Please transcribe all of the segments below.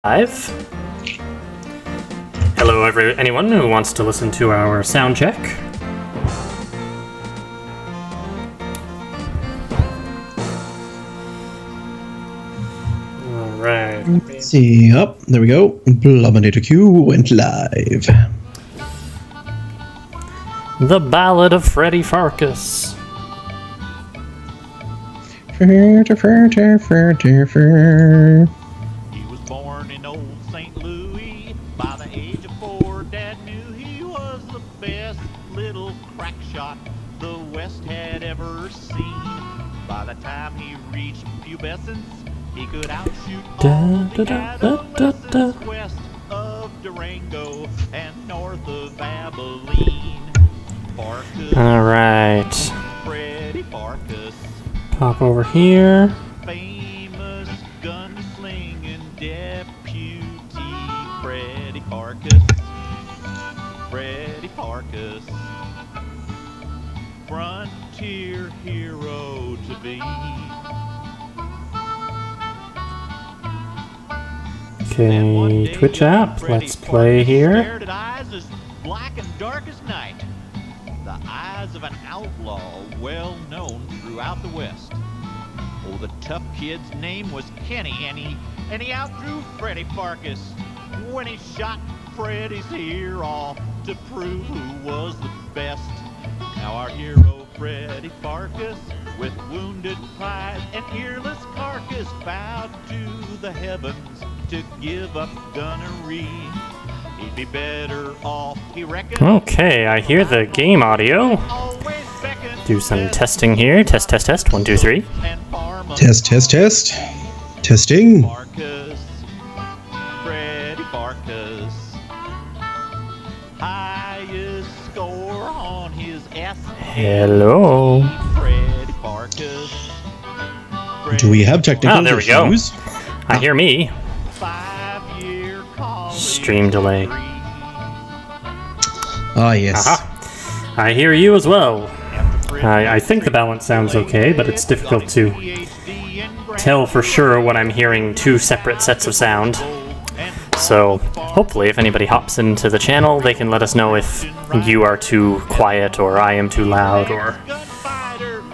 Live. Hello, anyone who wants to listen to our sound check. All right. Let's see. Up there we go. Pluminator Q went live. The Ballad of Freddy Pharkas. He was born in old St. Louis. By the age of 4, Dad knew he was the best little crack shot the West had ever seen. By the time he reached pubescence, he could outshoot all the adolescents west of Durango and north of Abilene. Pharkas, All right. Freddy Pharkas, Pop over here. famous gunslinging deputy Freddy Pharkas. Freddy Pharkas, frontier hero to be. Then one Okay, day Twitch young app. Freddy Let's play Pharkas here. stared at eyes as black and dark as night. The eyes of an outlaw well known throughout the West. Oh, the tough kid's name was Kenny, and he outdrew Freddy Pharkas when he shot Freddy's ear off to prove who was the best. Now our hero Freddy Pharkas, with wounded pride and earless carcass, vowed to the heavens to give up gunnery. He'd be better off, he reckoned. Okay, I hear the game audio. Always beckoned Do some best testing here. Test, test, test. 1, 2, 3. and Pharmacist. Test. Testing. Pharkas, Freddy Pharkas, highest score on his Hello. Freddy Pharkas. Do we have technical Ah, there we go. issues? I hear me. 5-year college Stream delay. degree. Ah, yes. Aha. I hear you as well. After I think the balance sounds okay, but it's difficult to tell for sure when I'm hearing two separate sets of sound. So hopefully if anybody hops into the channel, they can let us know if you are too quiet or I am too loud or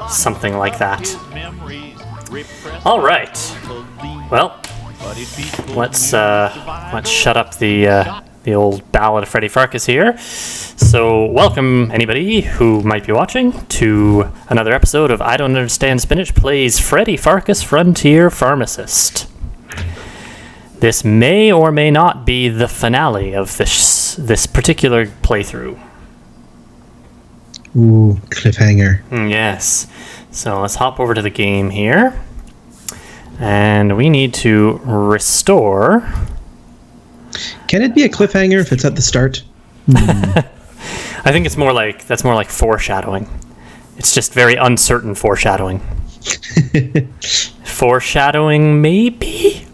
something like that. All right. Well, let's shut up the old Ballad of Freddy Pharkas here. So welcome anybody who might be watching to another episode of I Don't Understand Spinach Plays Freddy Pharkas Frontier Pharmacist. This may or may not be the finale of this particular playthrough. Ooh, cliffhanger. Yes. So let's hop over to the game here. And we need to restore. Can it be a cliffhanger if it's at the start? I think it's more like foreshadowing. It's just very uncertain foreshadowing. Foreshadowing, maybe?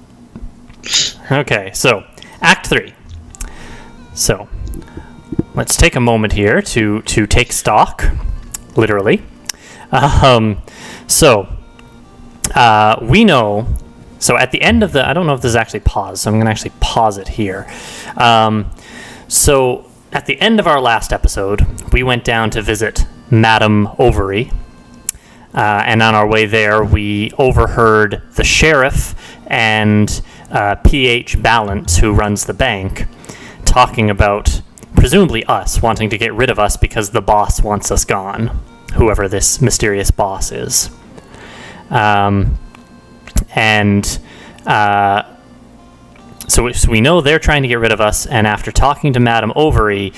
Okay, so Act 3. So let's take a moment here to take stock, literally. We know. So at the end of I don't know if this is actually paused, so I'm going to actually pause it here. So at the end of our last episode, we went down to visit Madame Ovary. And on our way there, we overheard the sheriff and P.H. Balance, who runs the bank, talking about, presumably us, wanting to get rid of us because the boss wants us gone, whoever this mysterious boss is. So we know they're trying to get rid of us, and after talking to Madame Ovary,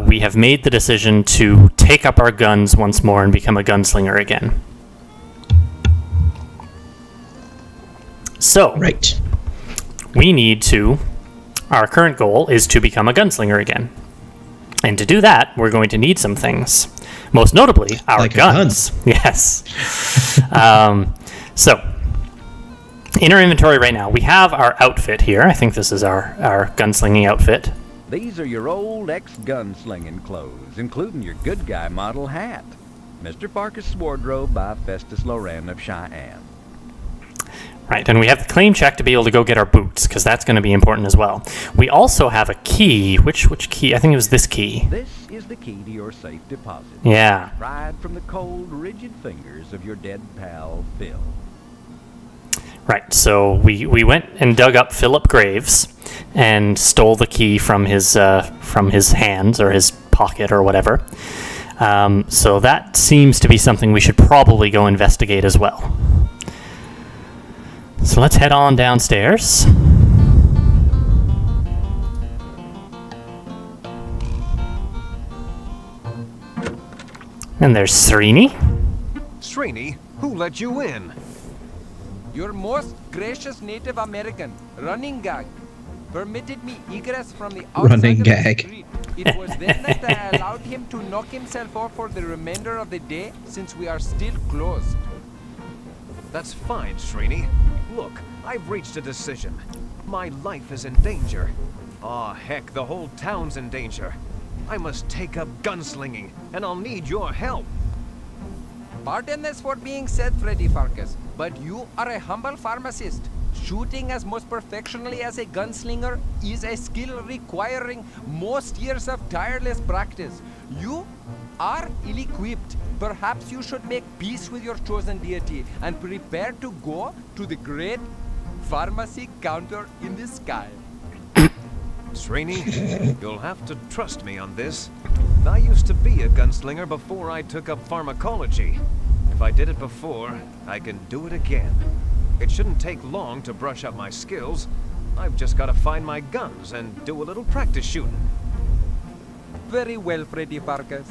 we have made the decision to take up our guns once more and become a gunslinger again. So, Right. our current goal is to become a gunslinger again. And to do that, we're going to need some things. Most notably, our Like a guns. Yes. So, in our inventory right now, we have our outfit here. I think this is our gunslinging outfit. These are your old ex-gunslinging clothes, including your good guy model hat. Mr. Pharkas' wardrobe by Festus Loren of Cheyenne. Right, and we have the claim check to be able to go get our boots, because that's going to be important as well. We also have a key. Which key? I think it was this key. This is the key to your safe deposit. Yeah. Pried from the cold, rigid fingers of your dead pal, Phil. Right, so we went and dug up Philip Graves and stole the key from his hands or his pocket or whatever. So that seems to be something we should probably go investigate as well. So let's head on downstairs. And there's Srini. Srini, who let you in? Your most gracious Native American, Running Gag, permitted me egress from the outside Running of the Gag. street. It was then that I allowed him to knock himself off for the remainder of the day, since we are still closed. That's fine, Srini. Look, I've reached a decision. My life is in danger. Aw, heck, the whole town's in danger. I must take up gunslinging, and I'll need your help. Pardon us for being said, Freddy Pharkas, but you are a humble pharmacist. Shooting as most perfectionally as a gunslinger is a skill requiring most years of tireless practice. You are ill-equipped. Perhaps you should make peace with your chosen deity and prepare to go to the great pharmacy counter in the sky. Srini, you'll have to trust me on this. I used to be a gunslinger before I took up pharmacology. If I did it before, I can do it again. It shouldn't take long to brush up my skills. I've just got to find my guns and do a little practice shooting. Very well, Freddy Pharkas.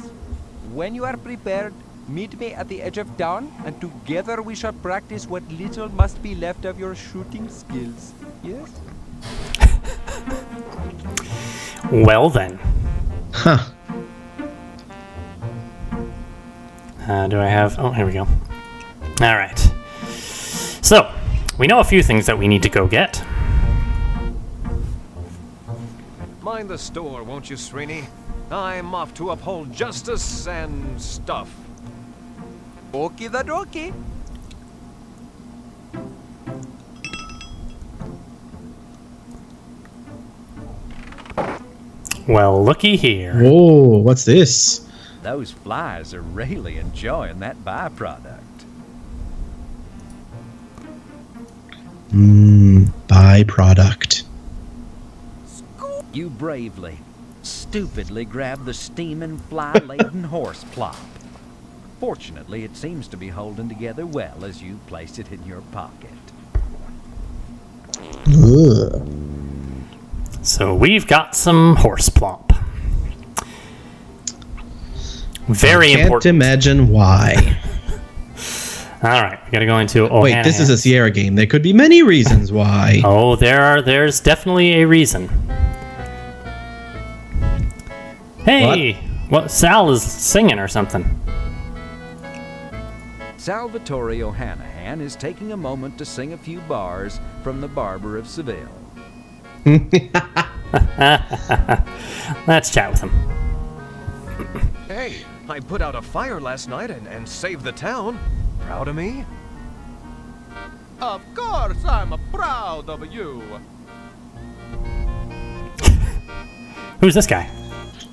When you are prepared, meet me at the edge of town, and together we shall practice what little must be left of your shooting skills. Yes? Well then. Huh. Do I have... Oh, here we go. Alright. So, we know a few things that we need to go get. Mind the store, won't you, Srini? I'm off to uphold justice and stuff. Okie dokie. Well, looky here. Whoa, what's this? Those flies are really enjoying that byproduct. Byproduct. You bravely, stupidly grabbed the steaming, fly-laden horse plop. Fortunately, it seems to be holding together well as you place it in your pocket. Ugh. So we've got some horse plop. Very Can't important. imagine why. Alright, we gotta go into Wait, this is a Sierra game. There could be many reasons why. Oh, there's definitely a reason. Hey! What? Sal is singing or something. Salvatore O'Hanahan is taking a moment to sing a few bars from The Barber of Seville. Let's chat with him. Hey, I put out a fire last night and saved the town. Proud of me? Of course, I'm proud of you. Who's this guy?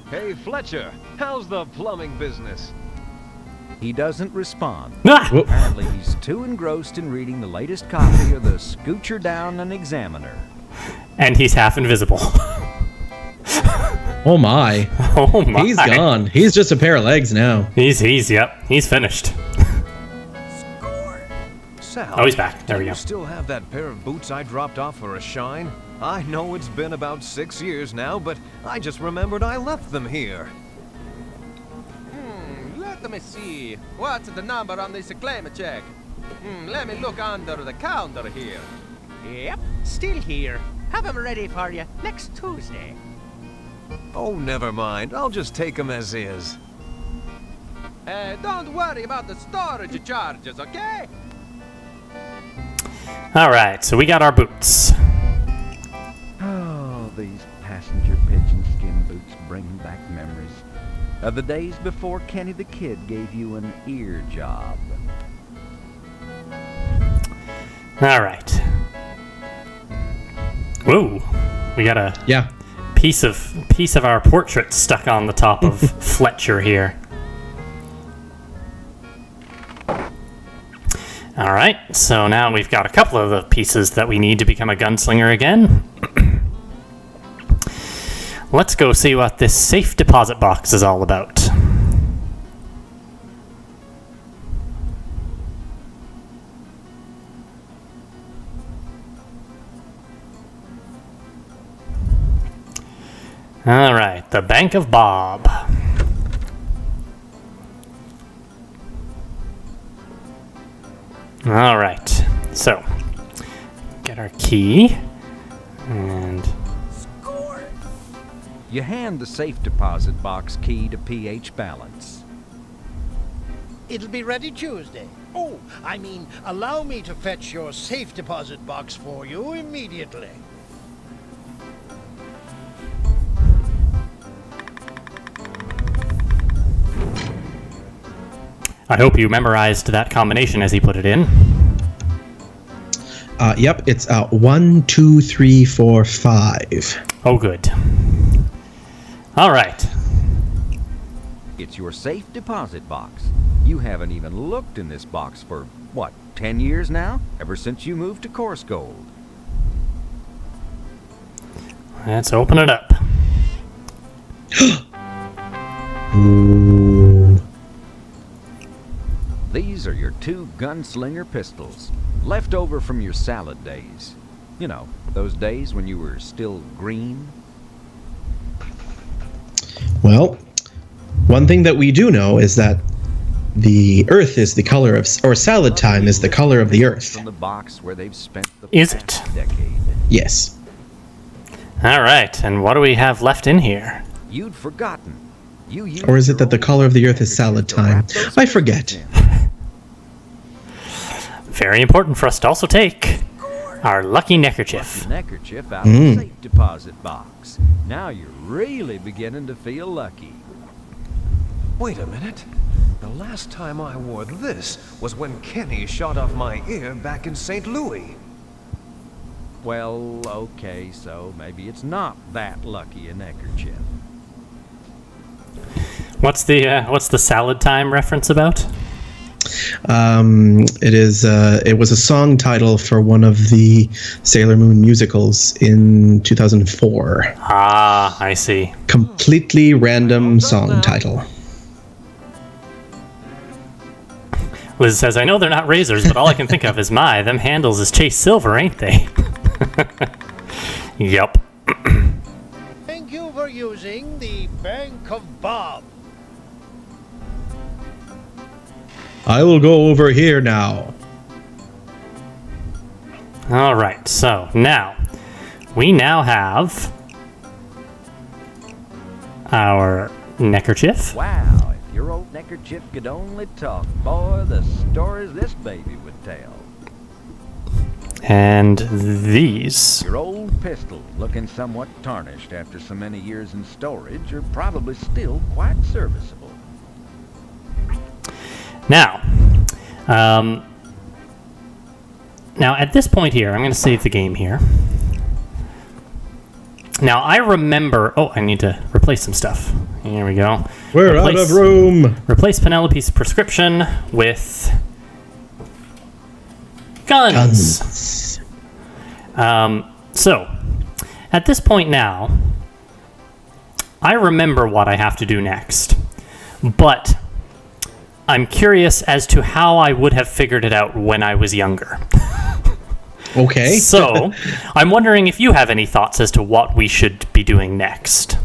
Hey, Fletcher, how's the plumbing business? He doesn't respond. Ah! Apparently, he's too engrossed in reading the latest copy of the Scoocher Down and Examiner. And he's half invisible. Oh my. Oh my. He's gone. He's just a pair of legs now. He's finished. Sal, Oh, he's back. There we do go. you still have that pair of boots I dropped off for a shine? I know it's been about 6 years now, but I just remembered I left them here. Let me see. What's the number on this claim check? Let me look under the counter here. Yep, still here. Have them ready for you next Tuesday. Oh, never mind. I'll just take them as is. Don't worry about the storage charges, okay? Alright, so we got our boots. Oh, these passenger pigeon skin boots bring back memories of the days before Kenny the Kid gave you an ear job. All right. Whoa, we got a Yeah. piece of our portrait stuck on the top of Fletcher here. All right, so now we've got a couple of the pieces that we need to become a gunslinger again. Let's go see what this safe deposit box is all about. All right, the Bank of Bob. All right, so get our key and You hand the safe deposit box key to PH Balance. It'll be ready Tuesday. Oh, I mean, allow me to fetch your safe deposit box for you immediately. I hope you memorized that combination as he put it in. Yep, it's 1, 2, 3, 4, 5. Oh, good. All right. It's your safe deposit box. You haven't even looked in this box for, what, 10 years now? Ever since you moved to Course Gold. Let's open it up. Ooh. These are your 2 gunslinger pistols, left over from your salad days. You know, those days when you were still green. Well, one thing that we do know is that the Earth is the color of, or salad time is the color of the Earth. From the box where they've spent the Is past it? decade. Yes. All right, and what do we have left in here? You'd forgotten. You used Or is it your that the old color of the Earth is handkerchief salad to time? wrap those I pistols forget. in. Very important for us to also take our lucky neckerchief. Your neckerchief out of the safe deposit box. Now you're really beginning to feel lucky. Wait a minute. The last time I wore this was when Kenny shot off my ear back in St. Louis. Well, okay, so maybe it's not that lucky a neckerchief. What's the salad time reference about? It was a song title for one of the Sailor Moon musicals in 2004. Ah, I see. Completely random song title. Liz says, I know they're not razors, but all I can think of is, them handles is Chase Silver, ain't they? Yup. Thank you for using the Bank of Bob. I will go over here now. All right, so we now have our neckerchief. Wow, if your old neckerchief could only talk, boy, the stories this baby would tell. And these. Your old pistol, looking somewhat tarnished after so many years in storage, are probably still quite serviceable. Now at this point here, I'm going to save the game here. Now, I remember... Oh, I need to replace some stuff. Here we go. We're out of room. Replace Penelope's prescription with... Guns. So, at this point now, I remember what I have to do next. But I'm curious as to how I would have figured it out when I was younger. Okay. So, I'm wondering if you have any thoughts as to what we should be doing next.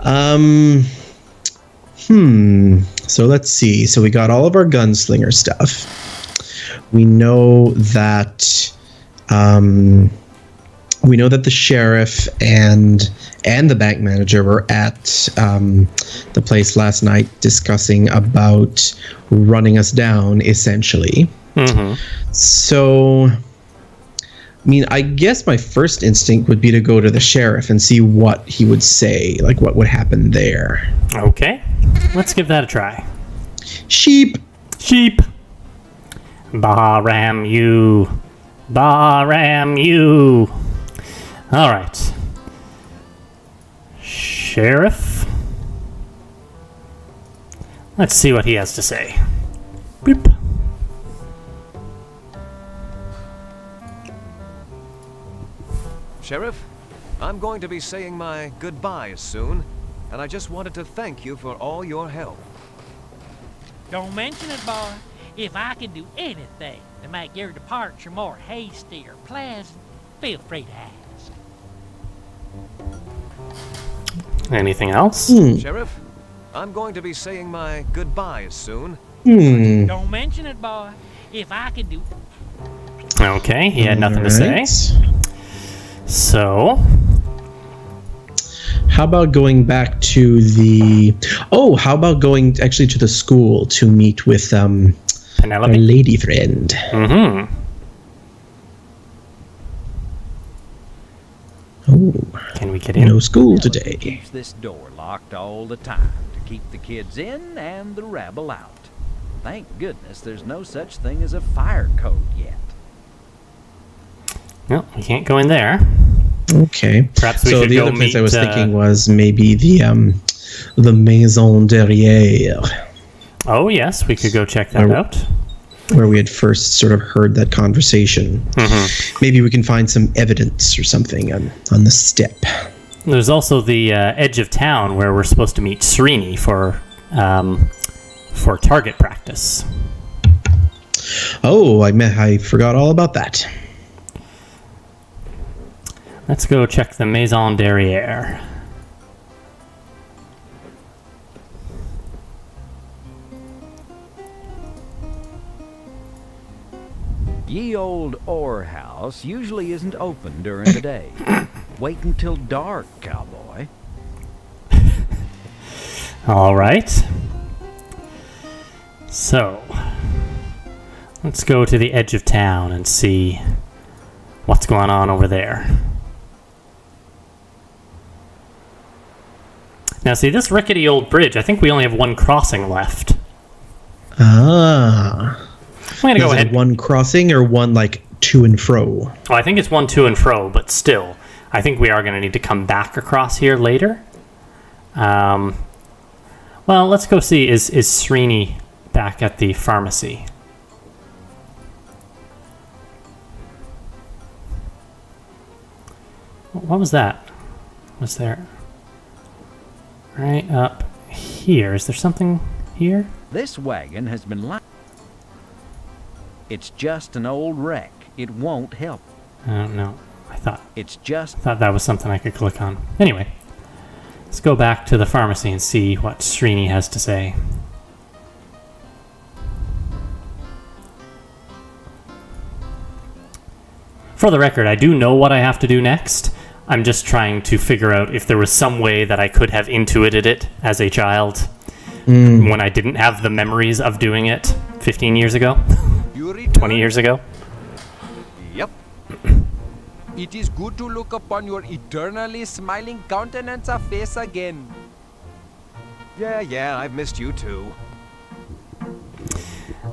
So let's see. So we got all of our gunslinger stuff. We know that the sheriff and the bank manager were at the place last night discussing about running us down, essentially. Mm-hmm. So, I mean, I guess my first instinct would be to go to the sheriff and see what he would say, like what would happen there. Okay, let's give that a try. Sheep. Bahram you. Bahram you. All right. Sheriff. Let's see what he has to say. Boop. Sheriff, I'm going to be saying my goodbyes soon, and I just wanted to thank you for all your help. Don't mention it, boy. If I can do anything to make your departure more hasty or pleasant, feel free to ask. Anything else? Sheriff, I'm going to be saying my goodbyes soon. Don't mention it, boy. If I can do... Okay, he had nothing to say. So, how about going back to the... Oh, how about going actually to the school to meet with our Penelope. lady friend? Mm-hmm. Oh, Can we get in? no school Penelope today. keeps this door locked all the time to keep the kids in and the rabble out. Thank goodness there's no such thing as a fire code yet. No, we can't go in there. Okay. Perhaps we so should the go other place meet, I was thinking was maybe the maison derrière, Oh, yes, we could go check that out. where we had first sort of heard that conversation. Maybe we can find some evidence or something on the step. There's also the edge of town where we're supposed to meet Srini for target practice. Oh, I forgot all about that. Let's go check the maison derrière. Ye old ore house usually isn't open during the day. Wait until dark, cowboy. All right. So, let's go to the edge of town and see what's going on over there. Now, see, this rickety old bridge, I think we only have one crossing left. Ah. I'm going to go Is it ahead. one crossing or one, like, to and fro? Oh, I think it's one to and fro, but still, I think we are going to need to come back across here later. Well, let's go see. Is Srini back at the pharmacy? What was that? Was there... Right up here. Is there something here? This wagon has been It's just an old wreck. It won't help. I don't know. I thought that was something I could click on. Anyway, let's go back to the pharmacy and see what Srini has to say. For the record, I do know what I have to do next. I'm just trying to figure out if there was some way that I could have intuited it as a child when I didn't have the memories of doing it 15 years ago, 20 years ago. Yep. It is good to look upon your eternally smiling countenance of face again. Yeah, I've missed you too.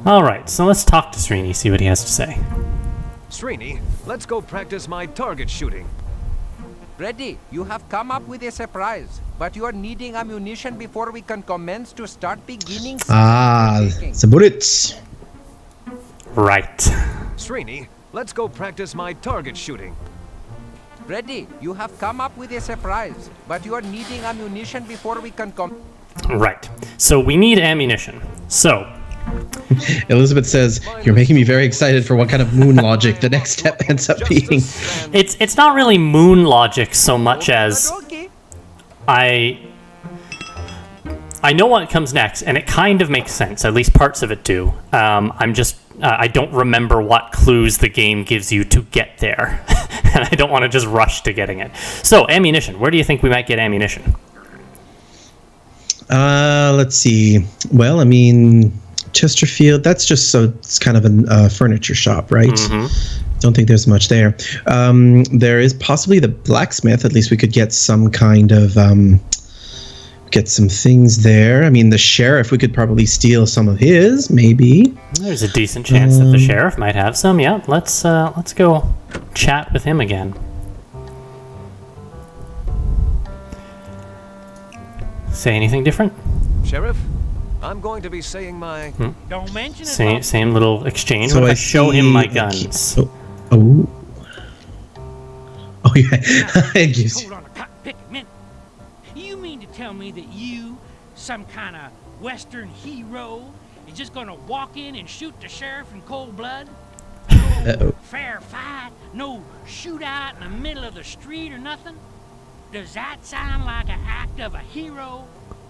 Alright, so let's talk to Srini, see what he has to say. Srini, let's go practice my target shooting. Freddy, you have come up with a surprise, but you are needing ammunition before we can commence to start beginning. The bullets. Right. Srini, let's go practice my target shooting. Freddy, you have come up with a surprise, but you are needing ammunition before we can Right. So we need ammunition. So, Elizabeth says, "You're making me very excited for what kind of moon logic the next step ends up being." it's not really moon logic so much as I know what comes next, and it kind of makes sense. At least parts of it do. I don't remember what clues the game gives you to get there, and I don't want to just rush to getting it. So, ammunition. Where do you think we might get ammunition? Let's see. Well, I mean, Chesterfield, that's just so it's kind of a furniture shop, right? Don't think there's much there. There is possibly the blacksmith. At least we could get some kind of get some things there. I mean, the sheriff, we could probably steal some of his, maybe. There's a decent chance that the sheriff might have some. Yeah, let's go chat with him again. Say anything different? Sheriff, I'm going to be saying my... Don't mention it. Same little exchange. So What if I I show him see my the guns? Oh yeah. I guess. Hold on a pick a minute. You mean to tell me that you, some kind of Western hero, is just gonna walk in and shoot the sheriff in cold blood? No fair fight, no shootout in the middle of the street or nothing? Does that sound like an act of a hero,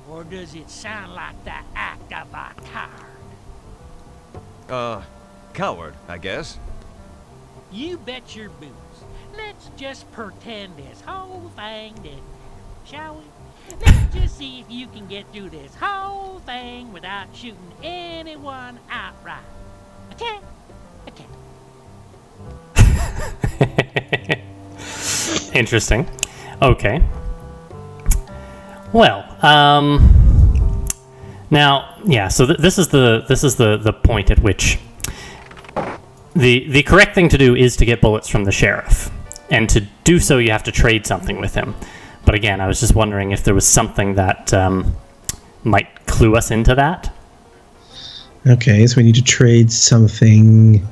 or does it sound like the act of a coward? Coward, I guess. You bet your boots. Let's just pretend this whole thing didn't, shall we? Let's just see if you can get through this whole thing without shooting anyone outright. Okay? Interesting. Okay. Well, now, yeah. So this is the point at which the correct thing to do is to get bullets from the sheriff, and to do so, you have to trade something with him. But again, I was just wondering if there was something that might clue us into that. Okay, so we need to trade something.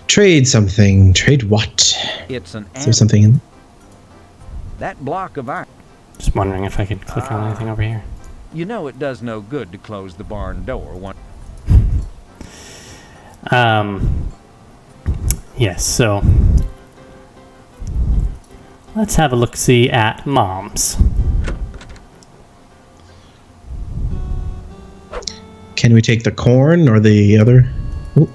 Trade something. Trade what? It's an Is there something in? that block of iron. Just wondering if I could click on anything over here. You know it does no good to close the barn door once. Yes, so let's have a look-see at Mom's. Can we take the corn or the other? Ooh.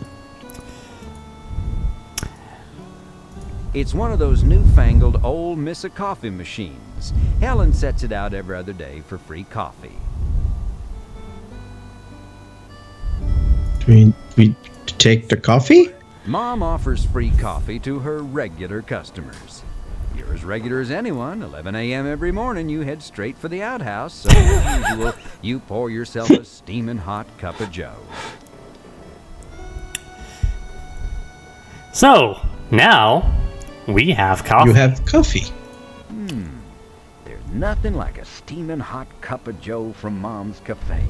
It's one of those newfangled old Missa coffee machines. Helen sets it out every other day for free coffee. Do we take the coffee? Mom offers free coffee to her regular customers. You're as regular as anyone. 11 a.m. every morning, you head straight for the outhouse. So, as usual, you pour yourself a steaming hot cup of joe. So, now we have coffee. You have coffee. There's nothing like a steaming hot cup of joe from Mom's Cafe,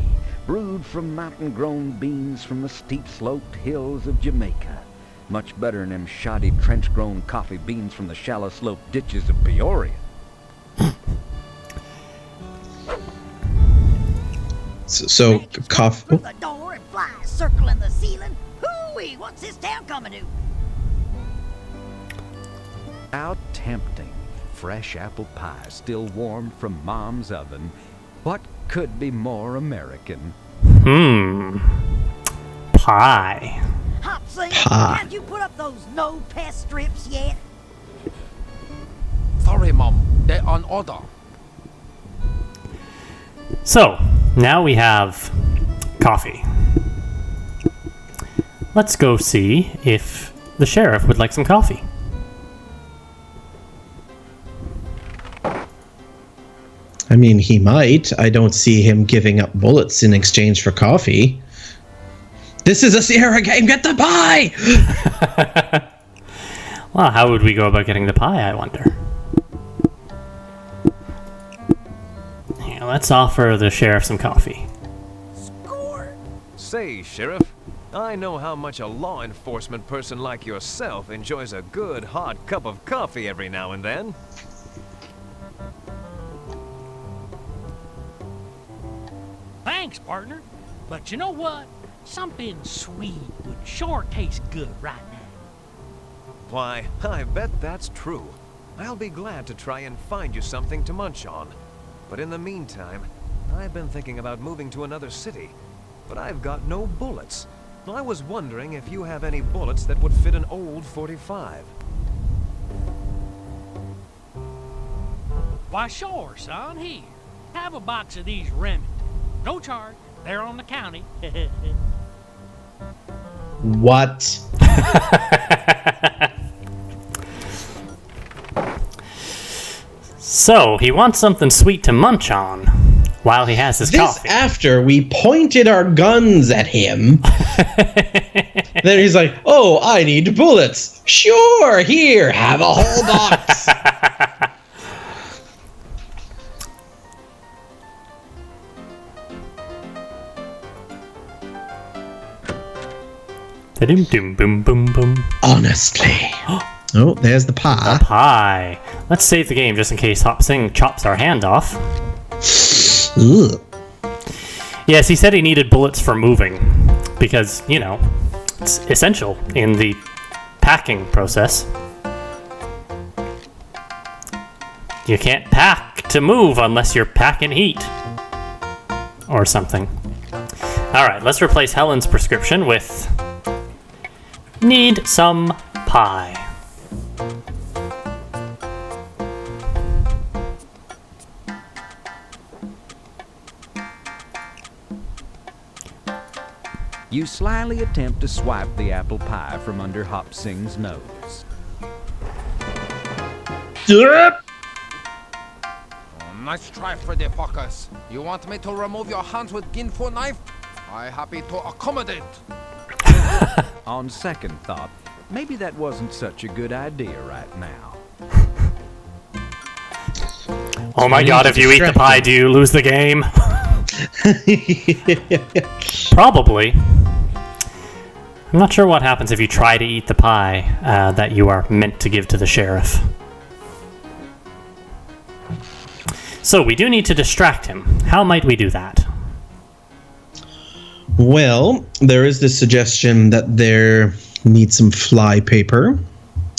brewed from mountain-grown beans from the steep-sloped hills of Jamaica. Much better than them shoddy trench-grown coffee beans from the shallow-sloped ditches of Peoria. So coffee. Through the door and fly a circle in the ceiling. Hooey, what's this town coming to? How tempting. Fresh apple pie still warmed from Mom's oven. What could be more American? Pie. Hopsy, Pie. have you put up those no-pest strips yet? Sorry, Mom. They're on order. So, now we have coffee. Let's go see if the sheriff would like some coffee. I mean, he might. I don't see him giving up bullets in exchange for coffee. This is a Sierra game. Get the pie! Well, how would we go about getting the pie, I wonder? Here, let's offer the sheriff some coffee. Score! Say, Sheriff, I know how much a law enforcement person like yourself enjoys a good hot cup of coffee every now and then. Thanks, partner. But you know what? Something sweet would sure taste good right now. Why, I bet that's true. I'll be glad to try and find you something to munch on. But in the meantime, I've been thinking about moving to another city. But I've got no bullets. I was wondering if you have any bullets that would fit an old 45. Why, sure, son. Here, have a box of these Remington. No charge. They're on the county. What? So, he wants something sweet to munch on. while he has his This coffee. after we pointed our guns at him. Then he's like, "Oh, I need bullets. Sure, here, have a whole box." Boom, boom, boom, boom. Honestly. Oh, there's the pie. Pie. Let's save the game just in case Hop Sing chops our hand off. Ugh. Yes, he said he needed bullets for moving. Because, you know, it's essential in the packing process. You can't pack to move unless you're packing heat. Or something. Alright, let's replace Helen's prescription with... Need some pie. You slyly attempt to swipe the apple pie from under Hop Sing's nose. Nice try, Freddy Pharkas. You want me to remove your hands with ginfu knife? I happy to accommodate. On second thought, maybe that wasn't such a good idea right now. Oh my god, if you eat the pie, do you lose the game? Probably. I'm not sure what happens if you try to eat the pie that you are meant to give to the sheriff. So we do need to distract him. How might we do that? Well, there is this suggestion that there needs some fly paper.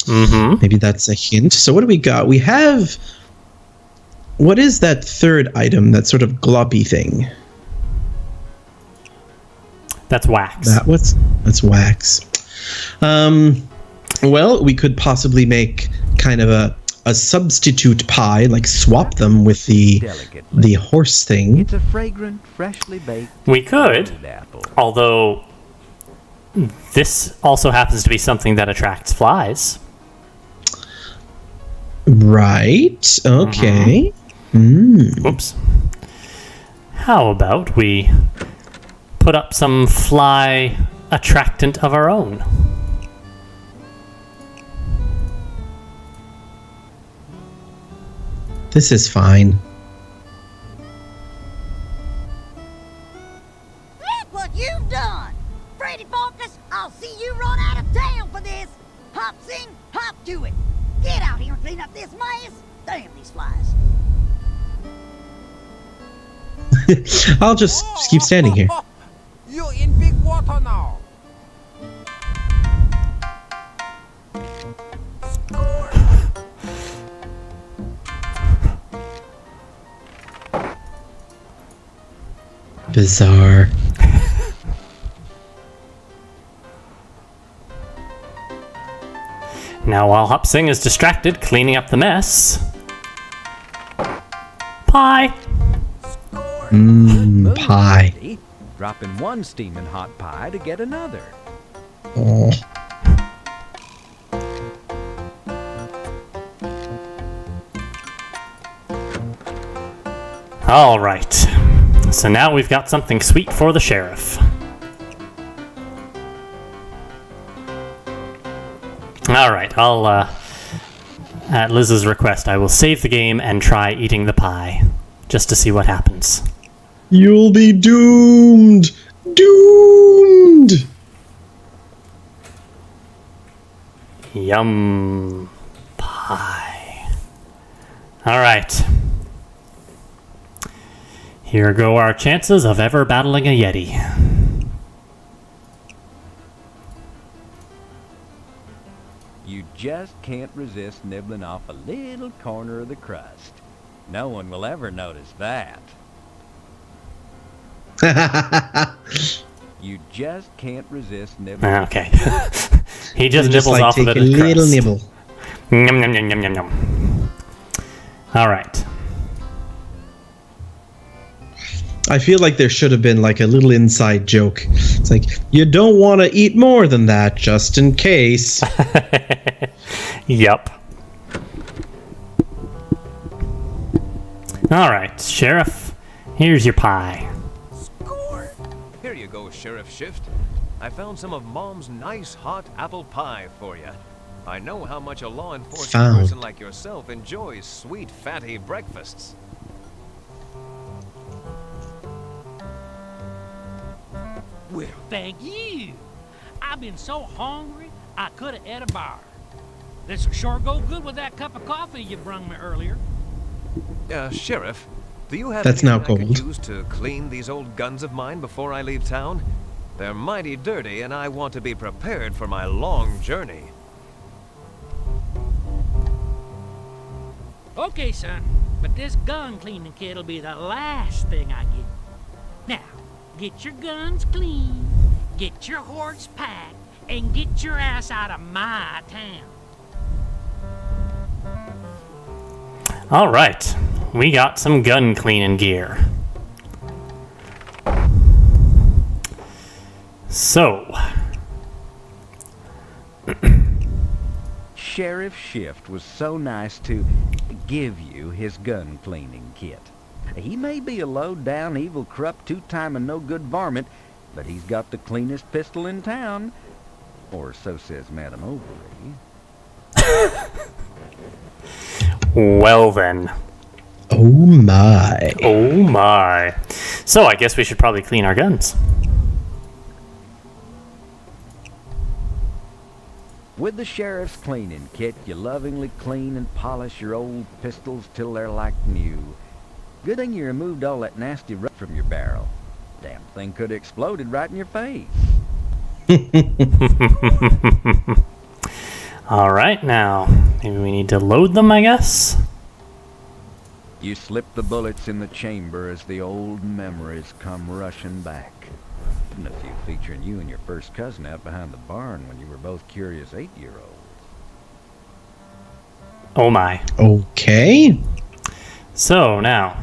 Mm-hmm. Maybe that's a hint. So what do we got? We have... What is that third item, that sort of gloppy thing? That's wax. That's wax. Well, we could possibly make kind of a substitute pie, like swap them with the horse thing. It's a fragrant, freshly baked. We could, apple. although this also happens to be something that attracts flies. Right. Okay. Oops. How about we put up some fly attractant of our own? This is fine. Look what you've done! Freddy Pharkas, I'll see you run out of town for this! Hop Sing, hop to it! Get out here and clean up this mess! Damn these flies! I'll just keep standing here. You in big water now. Bizarre. Now while Hop Sing is distracted cleaning up the mess... Pie! Pie. Buddy. Dropping one steaming hot pie to get another. Oh. All right. So now we've got something sweet for the sheriff. All right, I'll, at Liz's request, I will save the game and try eating the pie, just to see what happens. You'll be doomed! Doomed! Yum. Pie. All right. Here go our chances of ever battling a Yeti. You just can't resist nibbling off a little corner of the crust. No one will ever notice that. You just can't resist nibbling. Okay. He just Just nibbles like off a take bit a of the little crust. nibble. Yum, yum, yum, yum, yum, yum. All right. I feel like there should have been like a little inside joke. It's like, you don't want to eat more than that, just in case. Yep. All right, Sheriff Here's your pie. Here you go, Sheriff Shift. I found some of Mom's nice hot apple pie for you. I know how much a law enforcement person like yourself enjoys sweet, fatty breakfasts. Well, thank you. I've been so hungry, I could have ate a bar. This will sure go good with that cup of coffee you brung me earlier. Sheriff, do you have That's anything now I could cold. use to clean these old guns of mine before I leave town? They're mighty dirty, and I want to be prepared for my long journey. Okay, son, but this gun cleaning kit'll be the last thing I get. Now, get your guns clean, get your horse packed, and get your ass out of my town. All right, we got some gun cleaning gear. So, Sheriff Shift was so nice to give you his gun cleaning kit. He may be a low-down, evil, corrupt, two-time no-good varmint, but he's got the cleanest pistol in town. Or so says Madam Overy. well then. Oh my. Oh my. So I guess we should probably clean our guns. With the sheriff's cleaning kit, you lovingly clean and polish your old pistols till they're like new. Good thing you removed all that nasty rust from your barrel. Damn thing could have exploded right in your face. All right, now maybe we need to load them, I guess. You slip the bullets in the chamber as the old memories come rushing back. And a few featuring you and your first cousin out behind the barn when you were both curious 8-year-olds. Oh my. Okay. So now,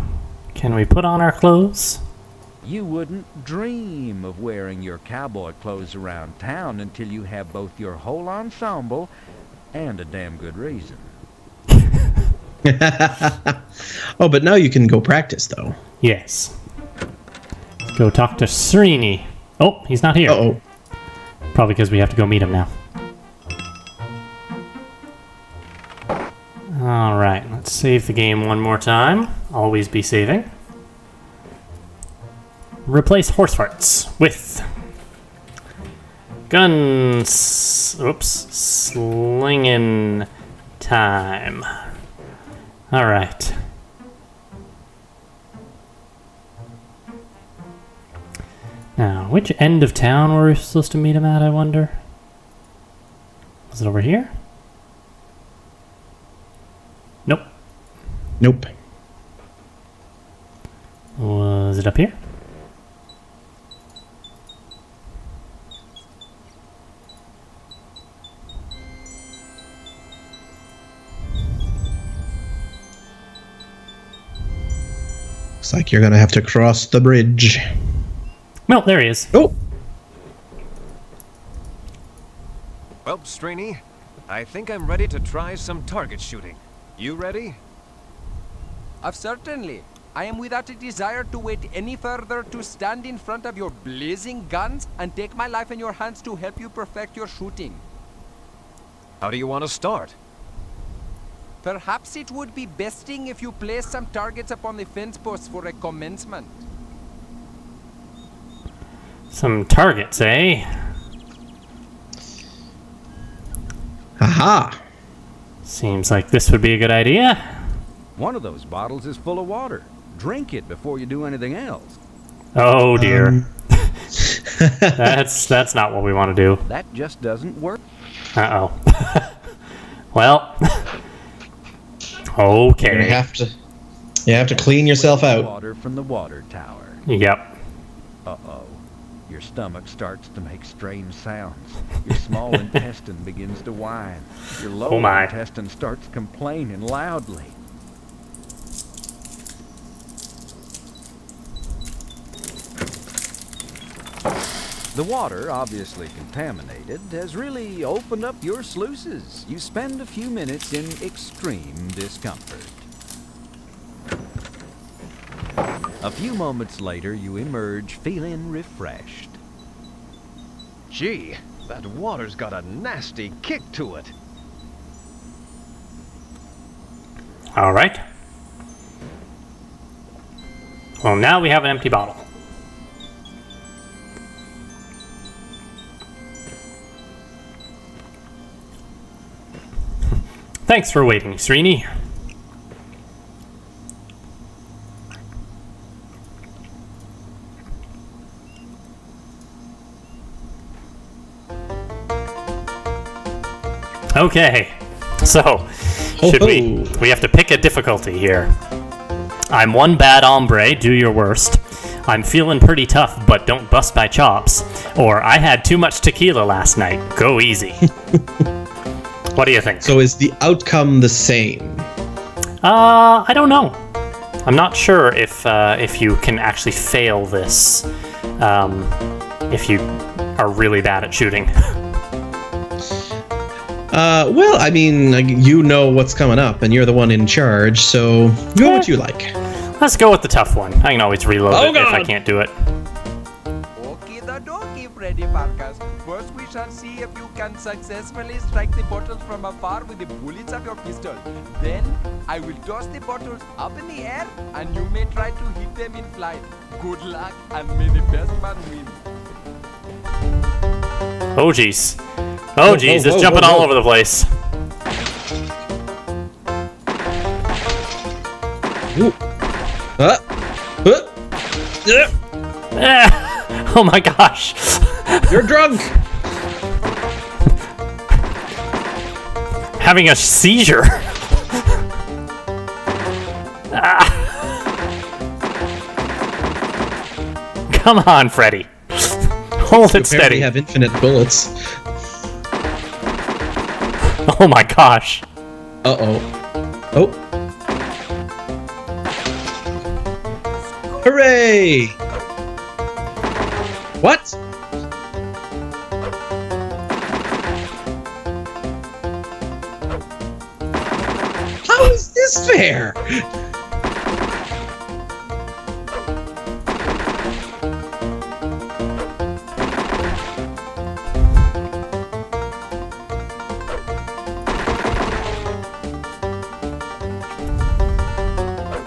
can we put on our clothes? You wouldn't dream of wearing your cowboy clothes around town until you have both your whole ensemble and a damn good reason. Oh, but now you can go practice, though. Yes. Let's go talk to Srini. Oh, he's not here. Uh-oh. Probably because we have to go meet him now. Alright, let's save the game one more time. Always be saving. Replace horse farts with guns. Oops. Slinging time. Alright. Now, which end of town were we supposed to meet him at, I wonder? Was it over here? Nope. Nope. Was it up here? Looks like you're gonna have to cross the bridge. No, there he is. Oh! Well, Strini, I think I'm ready to try some target shooting. You ready? Certainly. I am without a desire to wait any further to stand in front of your blazing guns and take my life in your hands to help you perfect your shooting. How do you want to start? Perhaps it would be besting if you place some targets upon the fence posts for a commencement. Some targets, eh? Aha! Seems like this would be a good idea. One of those bottles is full of water. Drink it before you do anything else. Oh dear. That's not what we want to do. That just doesn't work. Uh-oh. Well. Okay. You have to clean yourself out. Water from the water tower. Yep. Uh-oh. Your stomach starts to make strange sounds. Your small intestine begins to whine. Your lower my. intestine starts complaining loudly. The water, obviously contaminated, has really opened up your sluices. You spend a few minutes in extreme discomfort. A few moments later, you emerge feeling refreshed. Gee, that water's got a nasty kick to it. All right. Well, now we have an empty bottle. Thanks for waiting, Srini. Okay, so should we have to pick a difficulty here. I'm one bad hombre, do your worst. I'm feeling pretty tough, but don't bust my chops. Or I had too much tequila last night, go easy. What do you think? So is the outcome the same? I don't know. I'm not sure if you can actually fail this, if you are really bad at shooting. Well, I mean, you know what's coming up, and you're the one in charge, so go what you like. Let's go with the tough one. I can always reload it if I can't do it. Okie dokie, Freddy Pharkas. First we shall see if you can successfully strike the bottles from afar with the bullets of your pistol. Then I will toss the bottles up in the air, and you may try to hit them in flight. Good luck, and may the best man win. Oh jeez. Oh jeez, it's jumping all over the place. Ooh. Oh my gosh. You're drunk! Having a seizure. Come on, Freddy. Hold it steady. You have infinite bullets. Oh my gosh. Uh-oh. Oh. Hooray! What? How is this fair?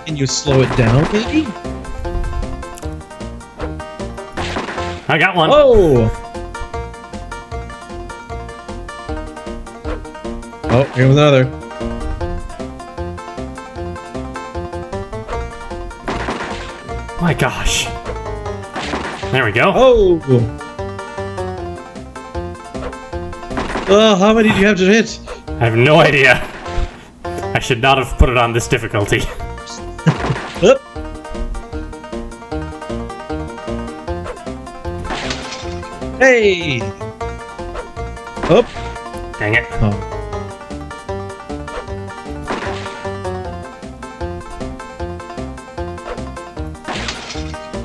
Can you slow it down, maybe? I got one. Oh! Oh, here's another. My gosh. There we go. Oh! Oh, how many do you have to hit? I have no idea. I should not have put it on this difficulty. Up. Hey! Up. Dang it. Oh.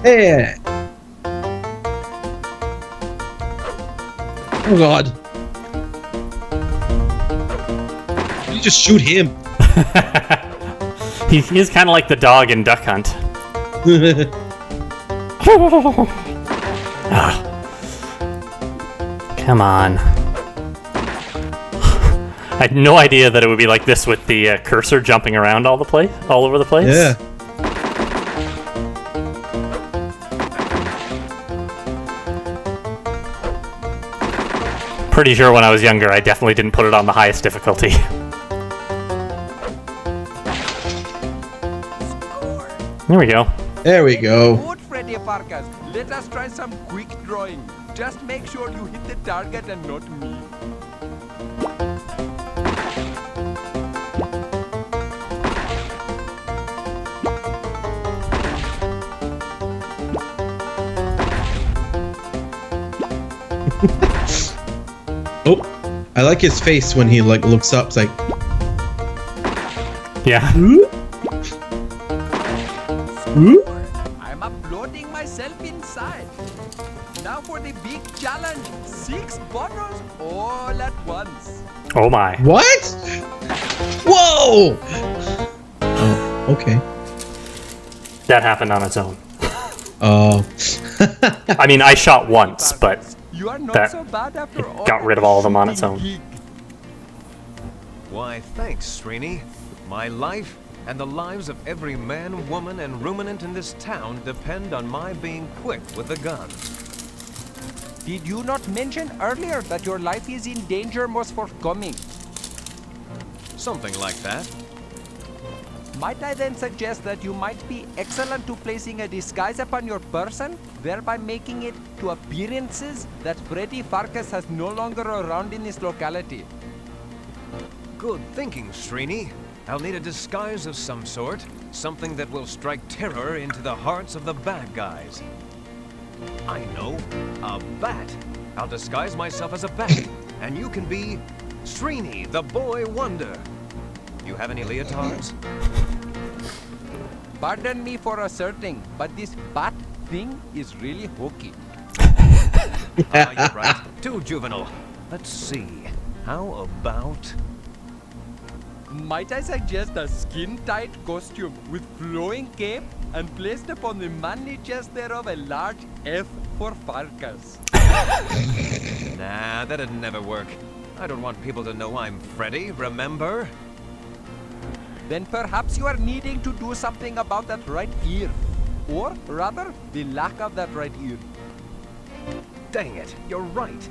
Hey! Oh god. You just shoot him. He is kind of like the dog in Duck Hunt. Come on. I had no idea that it would be like this with the cursor jumping around all over the place. Yeah. Pretty sure when I was younger, I definitely didn't put it on the highest difficulty. There we go. There we go. Good, Freddy Pharkas. Let us try some quick drawing. Just make sure you hit the target and not me. Oh, I like his face when he like looks up. It's like, Yeah. I'm uploading myself inside. Now for the big challenge. 6 bottles all at once. Oh my. what? Whoa! Oh, okay. That happened on its own. Oh. I mean, I shot once, but You are not that so bad after all. got rid of all of them on its own. Why, thanks, Srini. My life and the lives of every man, woman, and ruminant in this town depend on my being quick with a gun. Did you not mention earlier that your life is in danger most forthcoming? Something like that. Might I then suggest that you might be excellent to placing a disguise upon your person, thereby making it to appearances that Freddy Pharkas has no longer around in this locality? Good thinking, Srini. I'll need a disguise of some sort, something that will strike terror into the hearts of the bad guys. I know, a bat. I'll disguise myself as a bat, and you can be Srini, the boy wonder. You have any leotards? Pardon me for asserting, but this bat thing is really hokey. You're right. Too juvenile. Let's see. How about... Might I suggest a skin-tight costume with flowing cape and placed upon the manly chest thereof a large F for Pharkas? Nah, that'd never work. I don't want people to know I'm Freddy, remember? Then perhaps you are needing to do something about that right ear. Or, rather, the lack of that right ear. Dang it, you're right.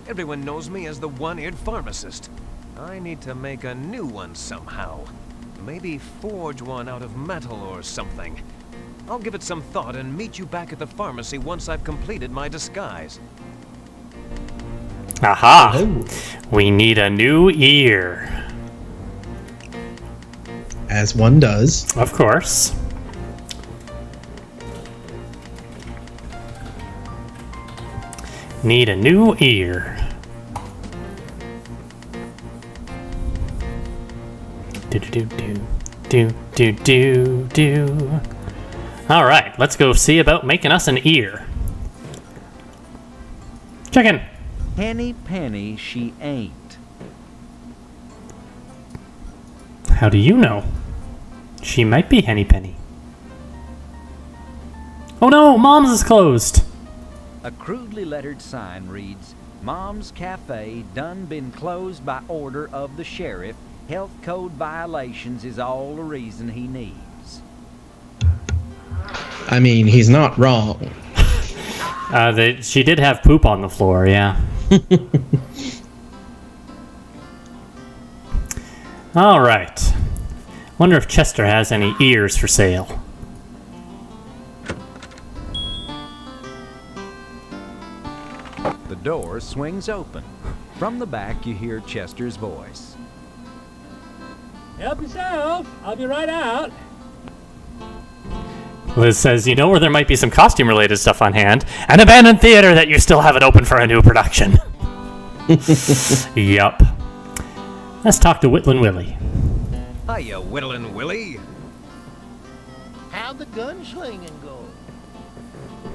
Everyone knows me as the one-eared pharmacist. I need to make a new one somehow. Maybe forge one out of metal or something. I'll give it some thought and meet you back at the pharmacy once I've completed my disguise. Aha! Oh. We need a new ear. As one does. Of course. Need a new ear. Do do do do do do do. All right, let's go see about making us an ear. Chicken. Henny penny she ain't. How do you know? She might be Henny Penny. Oh no, Mom's is closed. A crudely lettered sign reads, Mom's Cafe done been closed by order of the sheriff. Health code violations is all the reason he needs. I mean, he's not wrong. She did have poop on the floor, yeah. All right. Wonder if Chester has any ears for sale. The door swings open. From the back, you hear Chester's voice. Help yourself. I'll be right out. Liz says, you know where there might be some costume-related stuff on hand? An abandoned theater that you still haven't opened for a new production. Yup. Let's talk to Whittlin' Willie. Hiya, Whittlin' Willie. How'd the gunslinging go?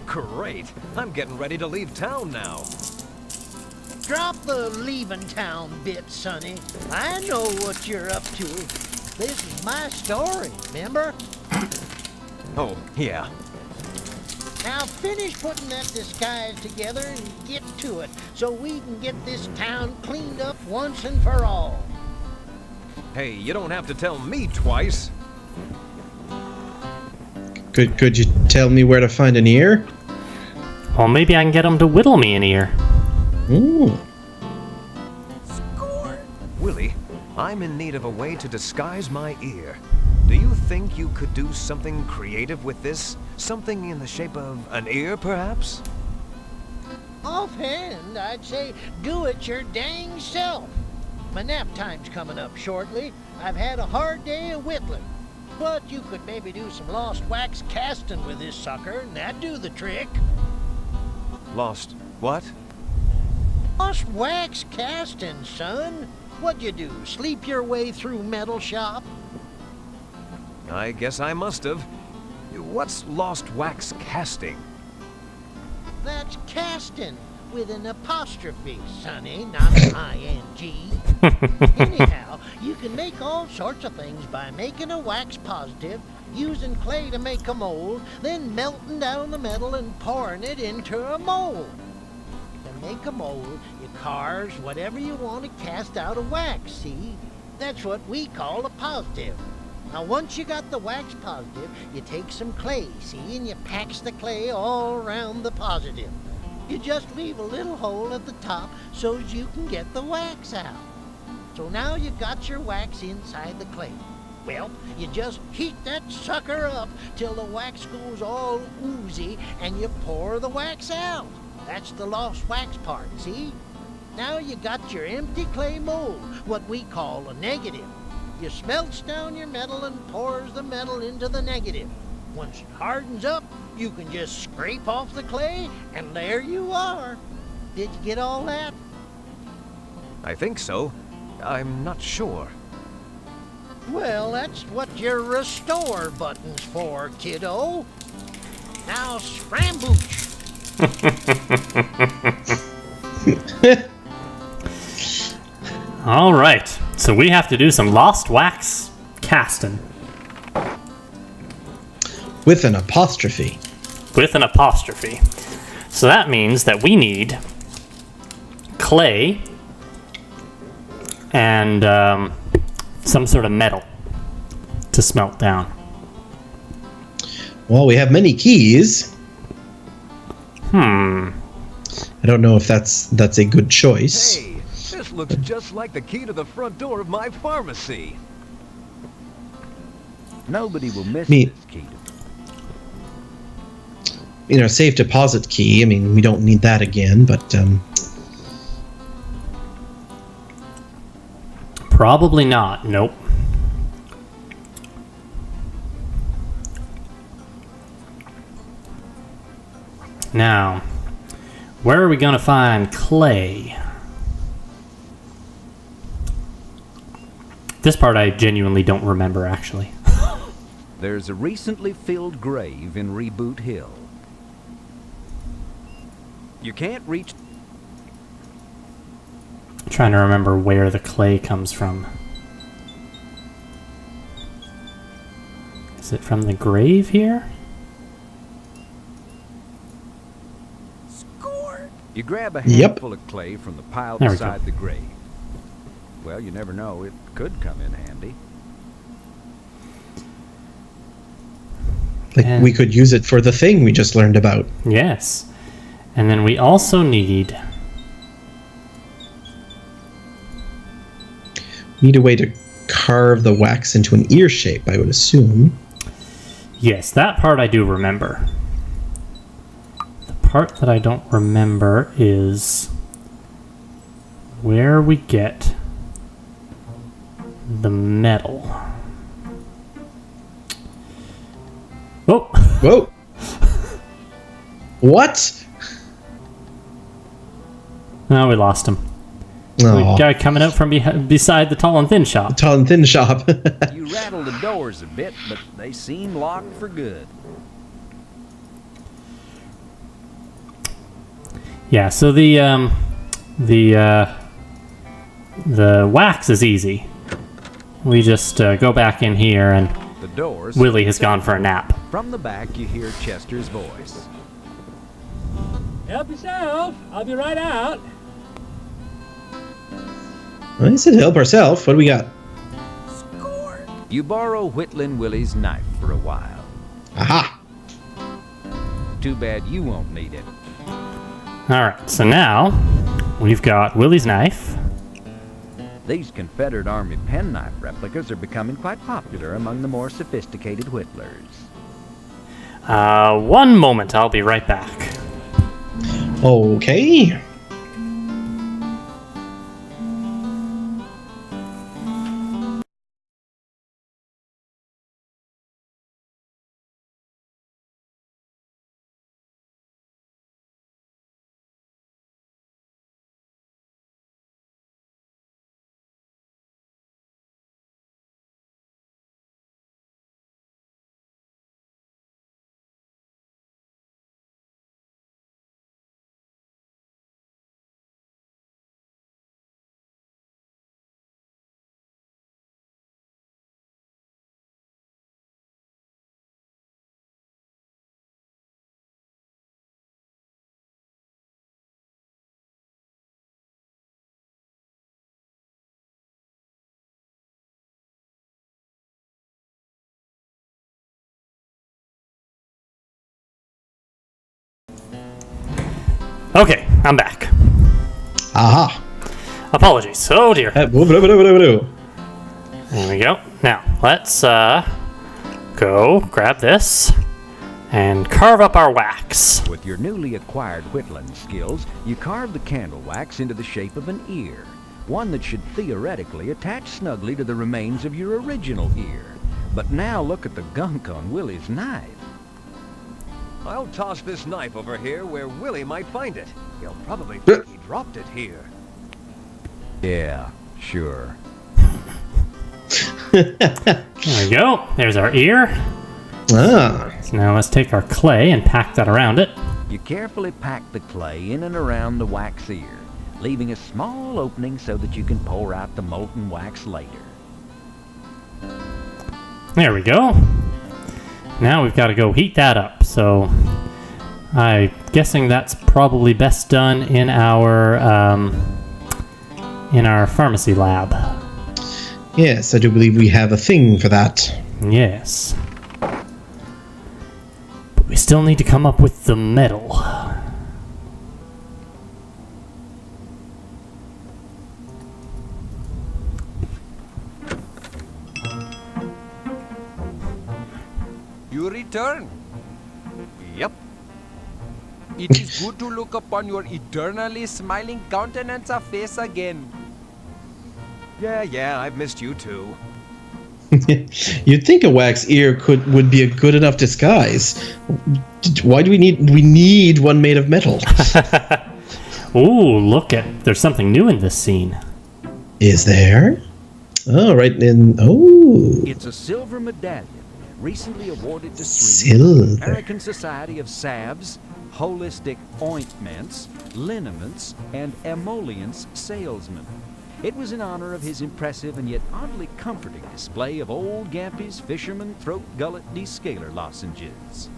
Great. I'm getting ready to leave town now. Drop the leaving town bit, Sonny. I know what you're up to. This is my story, remember? Oh, yeah. Now finish putting that disguise together and get to it so we can get this town cleaned up once and for all. Hey, you don't have to tell me twice. Could you tell me where to find an ear? Well, maybe I can get him to whittle me an ear. Ooh. Willie, I'm in need of a way to disguise my ear. Do you think you could do something creative with this? Something in the shape of an ear, perhaps? Offhand, I'd say do it your dang self. My nap time's coming up shortly. I've had a hard day of whittling. But you could maybe do some lost wax casting with this sucker, and that'd do the trick. Lost what? Lost wax casting, son. What'd you do, sleep your way through metal shop? I guess I must have. What's lost wax casting? That's casting. with an apostrophe, sonny, not an ing. Anyhow, you can make all sorts of things by making a wax positive, using clay to make a mold, then melting down the metal and pouring it into a mold. To make a mold, you carve whatever you want to cast out of wax, see? That's what we call a positive. Now, once you got the wax positive, you take some clay, see, and you patch the clay all around the positive. You just leave a little hole at the top so you can get the wax out. So now you got your wax inside the clay. Well, you just heat that sucker up till the wax goes all oozy and you pour the wax out. That's the lost wax part, see? Now you got your empty clay mold, what we call a negative. You smelts down your metal and pours the metal into the negative. Once it hardens up, you can just scrape off the clay, and there you are. Did you get all that? I think so. I'm not sure. Well, that's what your restore button's for, kiddo. Now scrambooch. All right, so we have to do some lost wax casting. With an apostrophe. With an apostrophe. So that means that we need clay and some sort of metal to smelt down. Well, we have many keys. Hmm. I don't know if that's a good choice. Hey, this looks just like the key to the front door of my pharmacy. Nobody will miss Me- this key. Safe deposit key. I mean, we don't need that again, but Probably not. Nope. Now, where are we going to find clay? This part I genuinely don't remember, actually. There's a recently filled grave in Reboot Hill. You can't reach... Trying to remember where the clay comes from. Is it from the grave here? You grab a Yep. handful of clay from the pile There we beside the grave. Well, you never know. It could come in handy. And- we could use it for the thing we just learned about. Yes. And then we also need... Need a way to carve the wax into an ear shape, I would assume. Yes, that part I do remember. The part that I don't remember is where we get the metal. Oh! Whoa! What? No, we lost him. Oh, The guy coming out from beside the tall and thin shop. tall and thin shop. You rattle the doors a bit, but they seem locked for good. Yeah, so the wax is easy. We just go back in here, and The doors... Willie has gone for a nap. From the back, you hear Chester's voice. Help yourself. I'll be right out. I said help ourselves. What do we got? You borrow Whitland Willie's knife for a while. Aha! Too bad you won't need it. Alright, so now we've got Willie's knife. These Confederate Army penknife replicas are becoming quite popular among the more sophisticated whittlers. One moment, I'll be right back. Okay. Okay, I'm back. Aha. Apologies. Oh dear. There we go. Now, let's go grab this and carve up our wax. With your newly acquired whittling skills, you carve the candle wax into the shape of an ear, one that should theoretically attach snugly to the remains of your original ear. But now look at the gunk on Willie's knife. I'll toss this knife over here where Willie might find it. He'll probably think he dropped it here. Yeah, sure. There we go. There's our ear. Ah. So now let's take our clay and pack that around it. You carefully pack the clay in and around the wax ear, leaving a small opening so that you can pour out the molten wax later. There we go. Now we've got to go heat that up. So I'm guessing that's probably best done in our pharmacy lab. Yes, I do believe we have a thing for that. Yes. But we still need to come up with the metal. You return. Yep. It is good to look upon your eternally smiling countenance of face again. Yeah, I've missed you too. You'd think a wax ear would be a good enough disguise. Why do we need one made of metal? Ooh, look at, there's something new in this scene. Is there? Oh, right in. Oh. It's a silver medallion, recently awarded to Silver. American Society of Salves, Holistic Ointments, Liniments, and Emollients salesman. It was in honor of his impressive and yet oddly comforting display of Old Gampy's Fisherman Throat Gullet Descaler lozenges.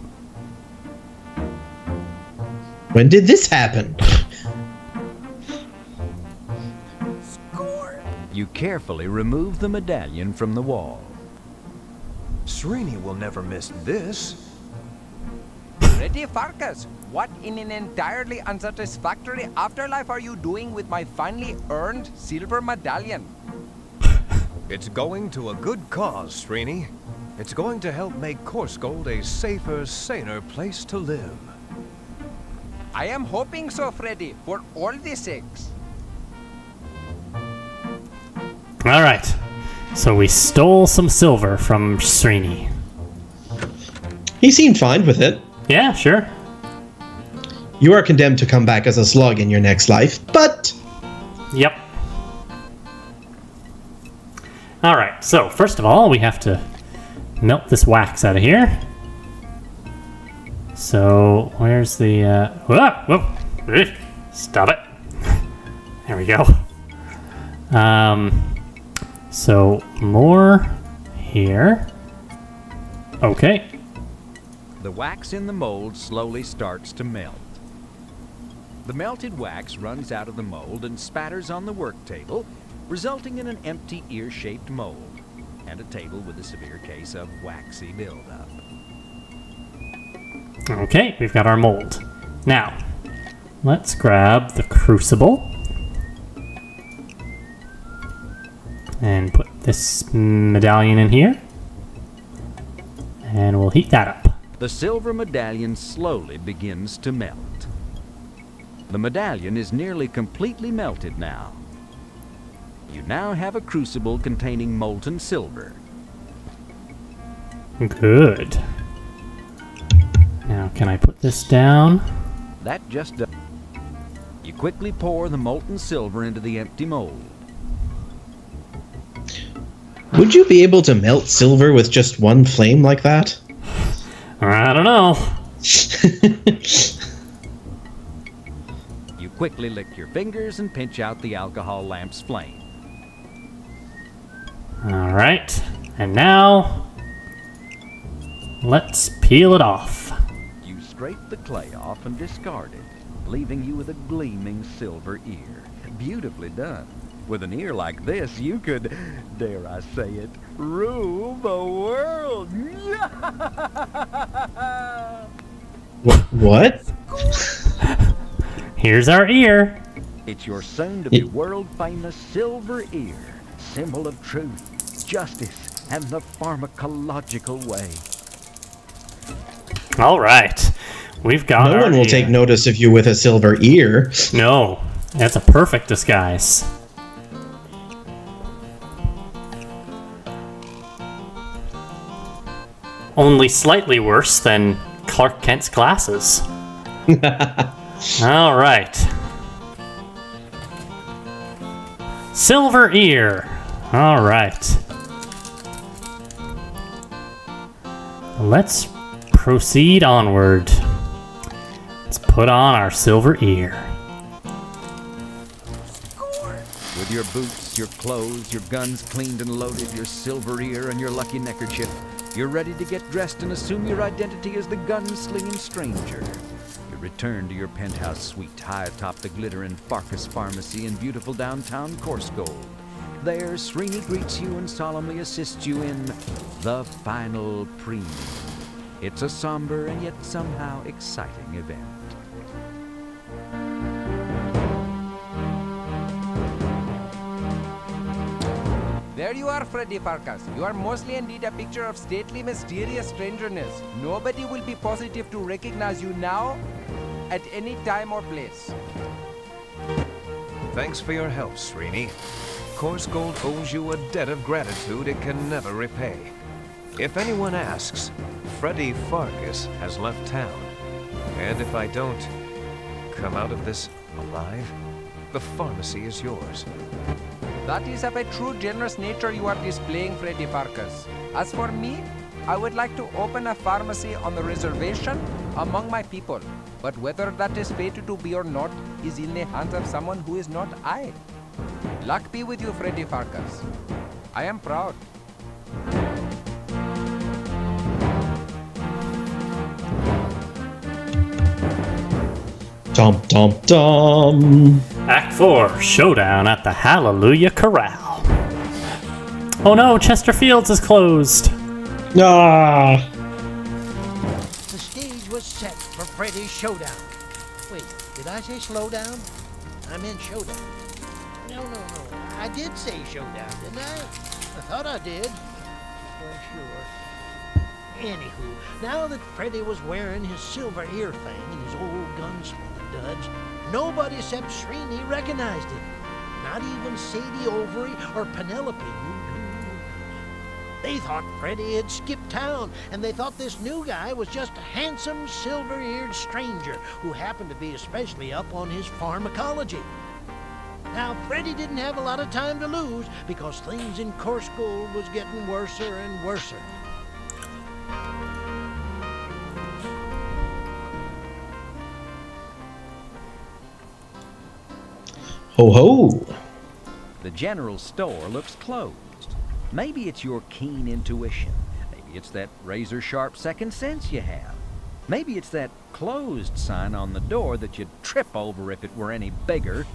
When did this happen? Score! You carefully remove the medallion from the wall. Srini will never miss this. Freddy Pharkas, what in an entirely unsatisfactory afterlife are you doing with my finely earned silver medallion? It's going to a good cause, Srini. It's going to help make Corsgold a safer, saner place to live. I am hoping so, Freddy, for all the sakes. Alright, so we stole some silver from Srini. He seemed fine with it. Yeah, sure. You are condemned to come back as a slug in your next life, but... Yep. Alright, so first of all, we have to melt this wax out of here. So, where's the, whoa! Stop it. There we go. So, more here. Okay. The wax in the mold slowly starts to melt. The melted wax runs out of the mold and spatters on the work table, resulting in an empty ear-shaped mold and a table with a severe case of waxy buildup. Okay, we've got our mold. Now, let's grab the crucible and put this medallion in here, and we'll heat that up. The silver medallion slowly begins to melt. The medallion is nearly completely melted now. You now have a crucible containing molten silver. Good. Now, can I put this down? That just does. You quickly pour the molten silver into the empty mold. Would you be able to melt silver with just one flame like that? I don't know. You quickly lick your fingers and pinch out the alcohol lamp's flame. Alright, and now let's peel it off. You scrape the clay off and discard it, leaving you with a gleaming silver ear. Beautifully done. With an ear like this, you could, dare I say it, rule the world. What? Here's our ear. It's your soon-to-be world-famous silver ear, symbol of truth, justice, and the pharmacological way. All right. We've got No our one will ear. take notice of you with a silver ear. No, that's a perfect disguise. Only slightly worse than Clark Kent's glasses. All right. Silver ear. All right. Let's proceed onward. Let's put on our silver ear. With your boots, your clothes, your guns cleaned and loaded, your silver ear, and your lucky neckerchief, you're ready to get dressed and assume your identity as the gun-slinging stranger. You return to your penthouse suite high atop the glittering Pharkas Pharmacy in beautiful downtown Corsgold. There, Srini greets you and solemnly assists you in the final preening. It's a somber and yet somehow exciting event. There you are, Freddy Pharkas. You are mostly indeed a picture of stately, mysterious strangeness. Nobody will be positive to recognize you now, at any time or place. Thanks for your help, Srini. Corsgold owes you a debt of gratitude it can never repay. If anyone asks, Freddy Pharkas has left town. And if I don't come out of this alive, the pharmacy is yours. That is of a true generous nature you are displaying, Freddy Pharkas. As for me, I would like to open a pharmacy on the reservation among my people. But whether that is fated to be or not is in the hands of someone who is not I. Luck be with you, Freddy Pharkas. I am proud. Dum dum dum. Act 4, Showdown at the Hallelujah Corral. Oh no, Chesterfield's is closed. Ah. The stage was set for Freddy's showdown. Wait, did I say slow down? I meant showdown. No. I did say showdown, didn't I? I thought I did. Just sure. Anywho, now that Freddy was wearing his silver ear thing and his old gunslinger duds, nobody except Srini recognized him. Not even Sadie Overy or Penelope. They thought Freddy had skipped town, and they thought this new guy was just a handsome, silver-eared stranger who happened to be especially up on his pharmacology. Now, Freddy didn't have a lot of time to lose because things in Corsgold was getting worser and worser. Ho ho. The general store looks closed. Maybe it's your keen intuition. Maybe it's that razor-sharp second sense you have. Maybe it's that closed sign on the door that you'd trip over if it were any bigger.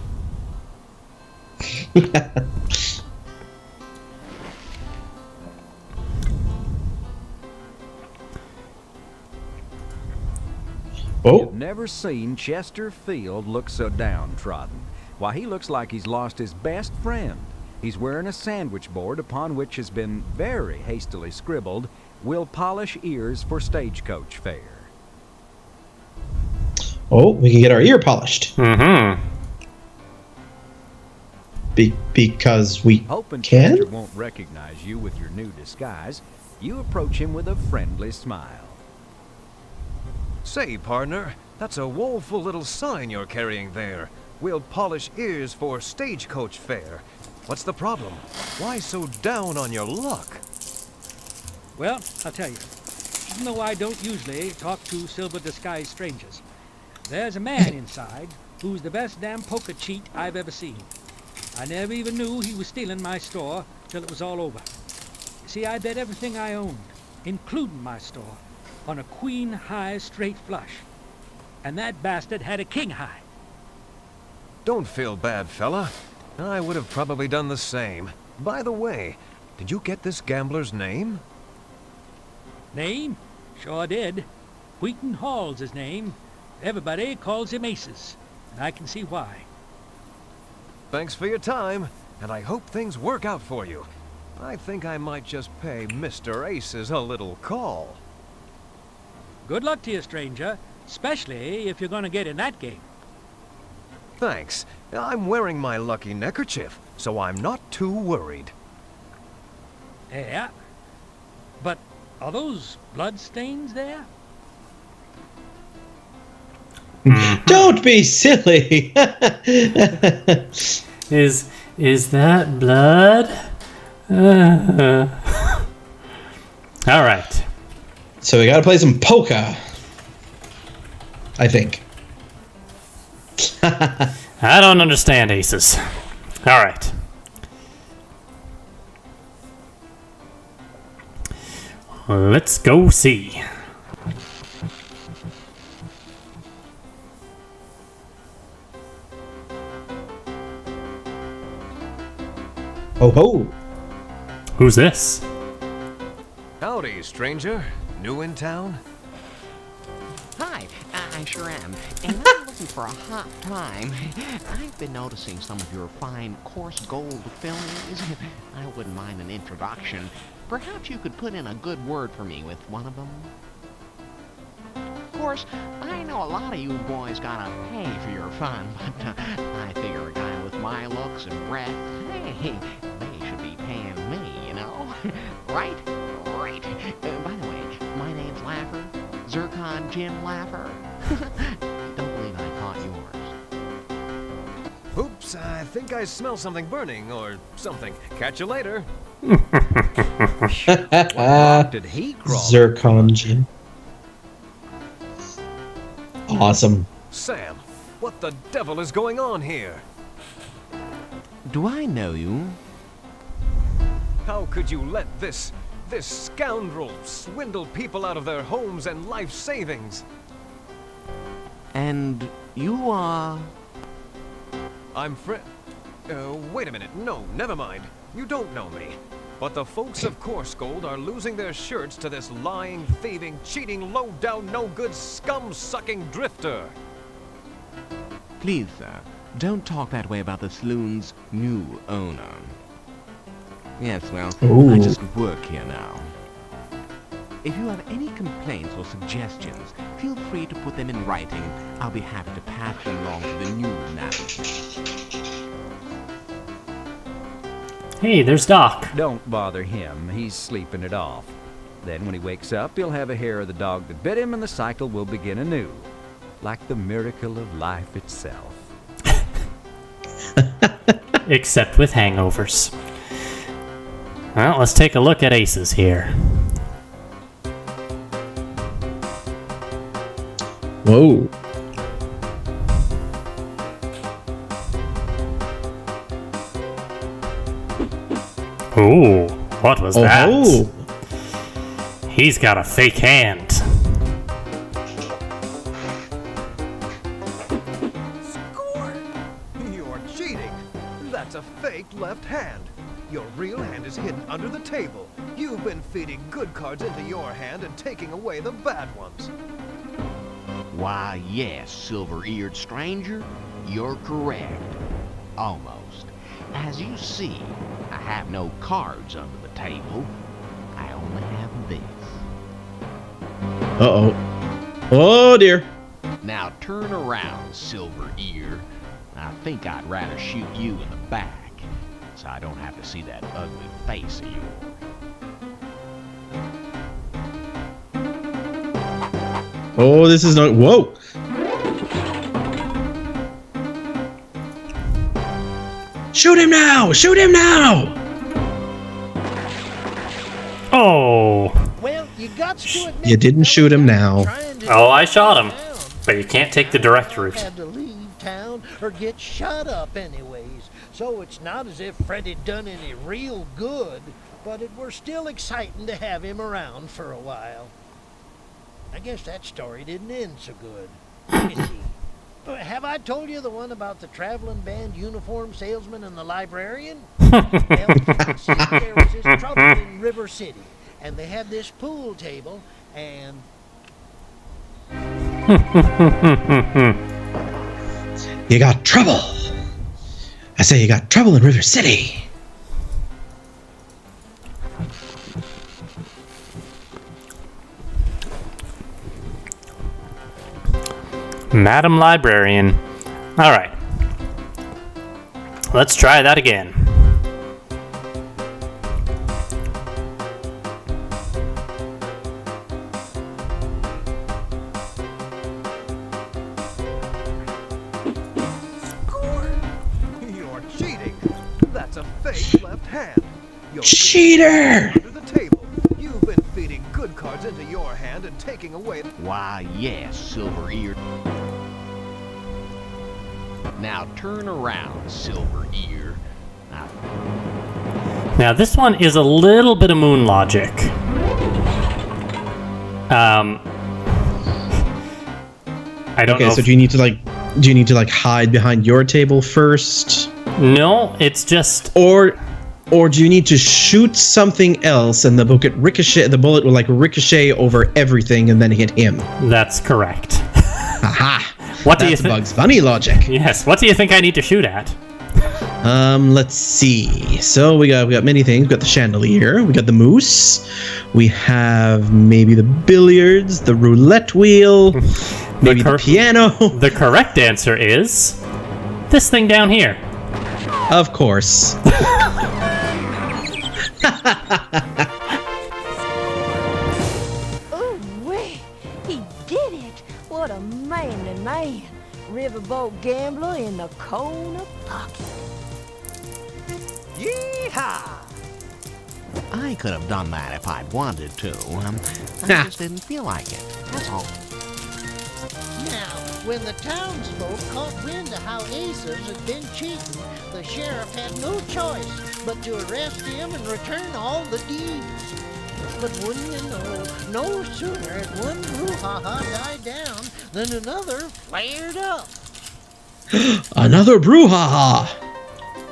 Oh. You've never seen Chester Field look so downtrodden. Why, he looks like he's lost his best friend. He's wearing a sandwich board upon which has been very hastily scribbled, "Will polish ears for stagecoach fare." Oh, we can get our ear polished. Mm-hmm. Because we Hoping can? Chester won't recognize you with your new disguise, you approach him with a friendly smile. Say, partner, that's a woeful little sign you're carrying there. We'll polish ears for stagecoach fare. What's the problem? Why so down on your luck? Well, I'll tell you. Even though I don't usually talk to silver-disguised strangers, there's a man inside who's the best damn poker cheat I've ever seen. I never even knew he was stealing my store till it was all over. See, I bet everything I owned, including my store, on a queen high straight flush. And that bastard had a king high. Don't feel bad, fella. I would have probably done the same. By the way, did you get this gambler's name? Name? Sure did. Wheaton Hall's his name. Everybody calls him Aces. and I can see why. Thanks for your time, and I hope things work out for you. I think I might just pay Mr. Aces a little call. Good luck to you, stranger, especially if you're going to get in that game. Thanks. I'm wearing my lucky neckerchief, so I'm not too worried. Yeah, but are those blood stains there? Don't be silly. Is that blood? All right. So we gotta play some poker. I think. I don't understand aces. All right. Let's go see. Oh ho! Who's this? Howdy, stranger. New in town? Hi, I sure am. And I'm looking for a hot time. I've been noticing some of your fine, coarse gold films. I wouldn't mind an introduction. Perhaps you could put in a good word for me with one of them. Of course, I know a lot of you boys gotta pay for your fun, but I figure a guy with my looks and breath, hey, they should be paying me, you know? Right? Right. By the way, my name's Laffer. Zircon Jim Laffer. Don't believe I caught yours. Oops, I think I smell something burning or something. Catch you later. What rock did he crawl? Zircon Jim. Awesome. Sam, what the devil is going on here? Do I know you? How could you let this scoundrel swindle people out of their homes and life savings? And you are... I'm wait a minute. No, never mind. You don't know me. But the folks of Coarse Gold are losing their shirts to this lying, thieving, cheating, low-down, no-good, scum-sucking drifter. Please, sir, don't talk that way about the saloon's new owner. Yes, well, Ooh. I just work here now. If you have any complaints or suggestions, feel free to put them in writing. I'll be happy to pass them along to the new management. Hey, there's Doc. Don't bother him. He's sleeping it off. Then when he wakes up, he'll have a hair of the dog that bit him and the cycle will begin anew. Like the miracle of life itself. Except with hangovers. Well, let's take a look at aces here. Whoa. Ooh, what was that? Oh. He's got a fake hand. Score! You're cheating. That's a fake left hand. Your real hand is hidden under the table. You've been feeding good cards into your hand and taking away the bad ones. Why, yes, silver-eared stranger, you're correct. Almost. As you see, I have no cards under the table. I only have this. Uh-oh. Oh, dear. Now turn around, silver ear. I think I'd rather shoot you in the back, so I don't have to see that ugly face of yours. Oh, this is not... Whoa. Shoot him now! Shoot him now! Oh. Well, you got to admit You didn't shoot him now. Oh, I shot him. But you can't take the direct route. Had to leave town or get shut up anyways. So it's not as if Freddy'd done any real good, but it were still exciting to have him around for a while. I guess that story didn't end so good. Let me see. Have I told you the one about the traveling band uniform salesman and the librarian? Well, see, there was this trouble in River City, and they had this pool table, and... You got trouble. I say you got trouble in River City. Madam Librarian. All right. Let's try that again. You're cheating. That's a fake left hand. You're Cheater! under the table. You've been feeding good cards into your hand and taking away. Why, yes, Silver Ear. Now turn around, Silver Ear. Now this one is a little bit of moon logic. I don't know. Okay, so do you need to like hide behind your table first? No, it's just Or do you need to shoot something else and the bullet will like ricochet over everything and then hit him? that's correct. Aha! What do you That's think? Bugs Bunny logic. Yes. What do you think I need to shoot at? Let's see. So we got many things. We got the chandelier. We got the moose. We have maybe the billiards, the roulette wheel, maybe the piano. The correct answer is this thing down here. Of course. Ooh, wee. He did it. What a manly man. Riverboat gambler in the corner pocket. Yeehaw! I could have done that if I'd wanted to. I just didn't feel like it. That's all. Now, when the townsfolk caught wind of how Aces had been cheating, the sheriff had no choice but to arrest him and return all the deeds. But wouldn't you know, no sooner had one brouhaha died down than another flared up. Another brouhaha.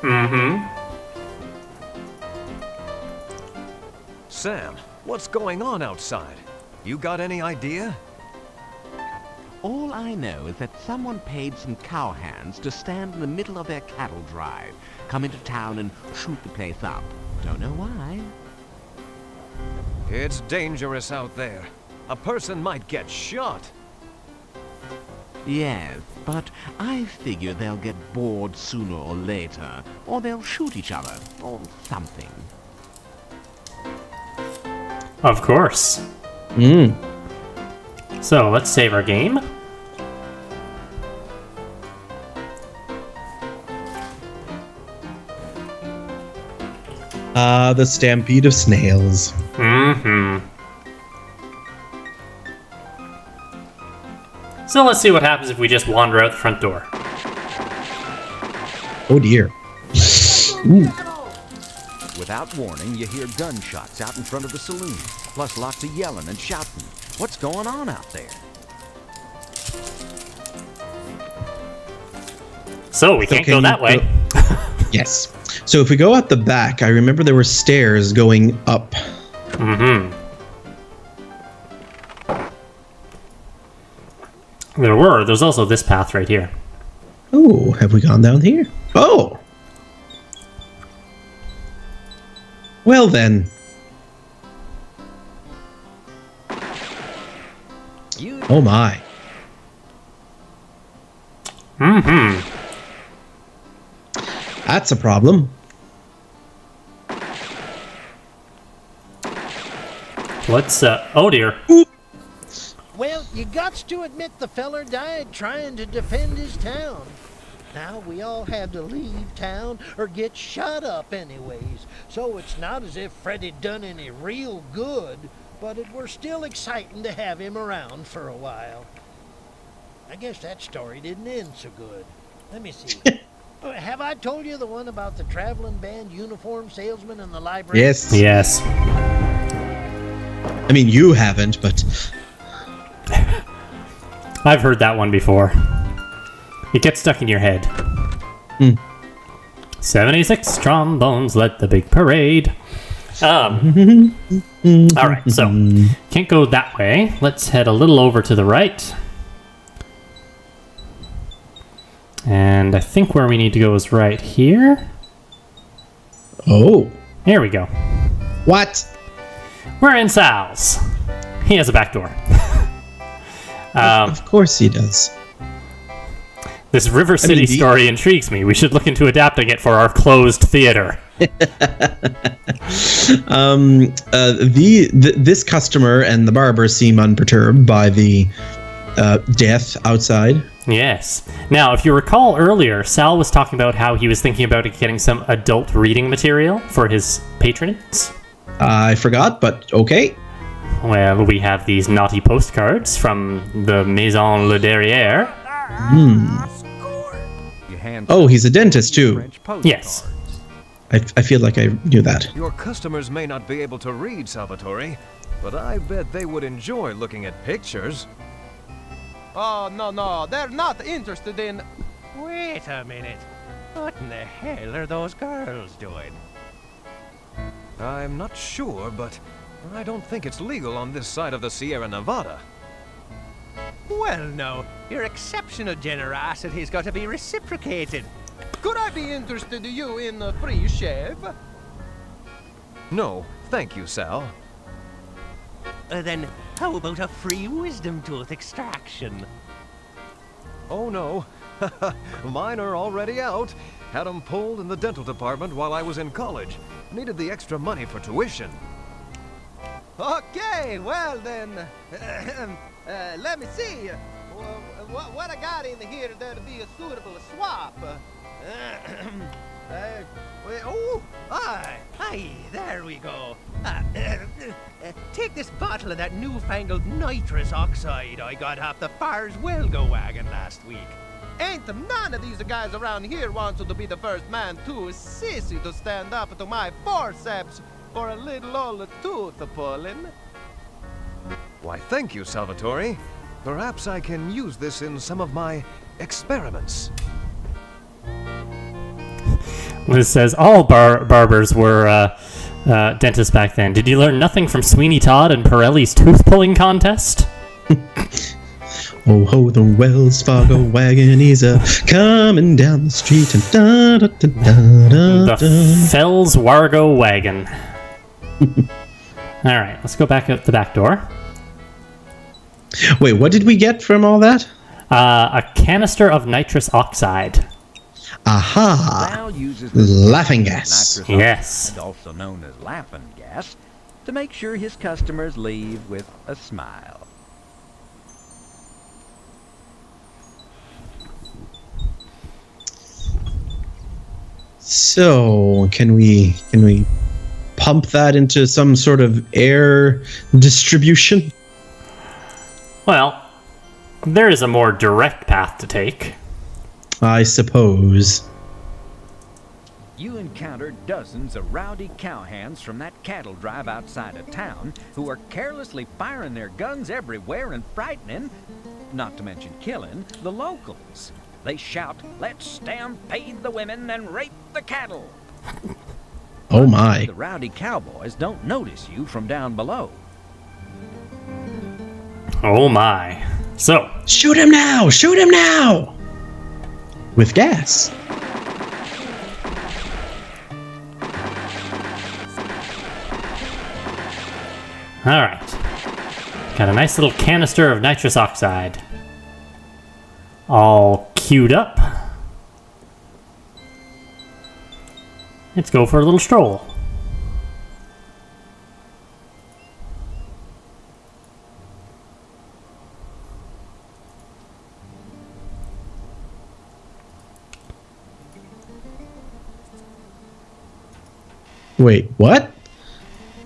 Mm-hmm. Sam, what's going on outside? You got any idea? All I know is that someone paid some cowhands to stand in the middle of their cattle drive, come into town and shoot the place up. Don't know why. It's dangerous out there. A person might get shot. Yes, but I figure they'll get bored sooner or later, or they'll shoot each other, or something. Of course. So let's save our game. The stampede of snails. Mm-hmm. So let's see what happens if we just wander out the front door. Oh dear. Without warning, you hear gunshots out in front of the saloon, plus lots of yelling and shouting. What's going on out there? So we can't go that way. Yes. So if we go out the back, I remember there were stairs going up. Mm-hmm. There's also this path right here. Oh, have we gone down here? Oh! Well then. Oh my. Mm-hmm. That's a problem. Let's, oh dear. Well, you gots to admit the feller died trying to defend his town. Now we all have to leave town or get shot up anyways. So it's not as if Freddy done any real good, but it were still exciting to have him around for a while. I guess that story didn't end so good. Let me see. Have I told you the one about the traveling band uniform salesman in the library? Yes. Yes. I mean, you haven't, but... I've heard that one before. It gets stuck in your head. 76 trombones led the big parade. Alright, so can't go that way. Let's head a little over to the right. And I think where we need to go is right here. Oh. Here we go. What? We're in Sal's. He has a back door. Of course he does. This River City story intrigues me. We should look into adapting it for our closed theater. This customer and the barber seem unperturbed by the death outside. Yes. Now, if you recall earlier, Sal was talking about how he was thinking about getting some adult reading material for his patrons. I forgot, but okay. Well, we have these naughty postcards from the Maison Le Derrière. Oh, he's a dentist too. Yes. I feel like I knew that. Your customers may not be able to read, Salvatore, but I bet they would enjoy looking at pictures. Oh, no, they're not interested in... Wait a minute. What in the hell are those girls doing? I'm not sure, but I don't think it's legal on this side of the Sierra Nevada. Well, no. Your exceptional generosity's got to be reciprocated. Could I be interested in you in a free shave? No, thank you, Sal. Then how about a free wisdom tooth extraction? Oh, no. Mine are already out. Had them pulled in the dental department while I was in college. Needed the extra money for tuition. Okay, well then, let me see. What I got in here that'd be a suitable swap? Aye, there we go. Take this bottle of that newfangled nitrous oxide I got off the Fars Welgo wagon last week. Ain't none of these guys around here wants to be the first man too sissy to stand up to my forceps for a little old tooth pulling. Why, thank you, Salvatore. Perhaps I can use this in some of my experiments. Liz says all barbers were dentists back then. Did you learn nothing from Sweeney Todd and Pirelli's tooth pulling contest? Oh ho, the Wells Fargo wagon is coming down the street and the Fells Wargo wagon. All right, let's go back out the back door. Wait, what did we get from all that? A canister of nitrous oxide. Aha! Uses laughing gas. Yes. And also known as laughing gas, to make sure his customers leave with a smile. So, can we pump that into some sort of air distribution? Well, there is a more direct path to take. I suppose. You encounter dozens of rowdy cowhands from that cattle drive outside of town who are carelessly firing their guns everywhere and frightening, not to mention killing, the locals. They shout, "Let's stampede the women and rape the cattle." Oh my. The rowdy cowboys don't notice you from down below. Oh my. So. Shoot him now! Shoot him now! With gas. All right. Got a nice little canister of nitrous oxide. All queued up. Let's go for a little stroll. Wait, what?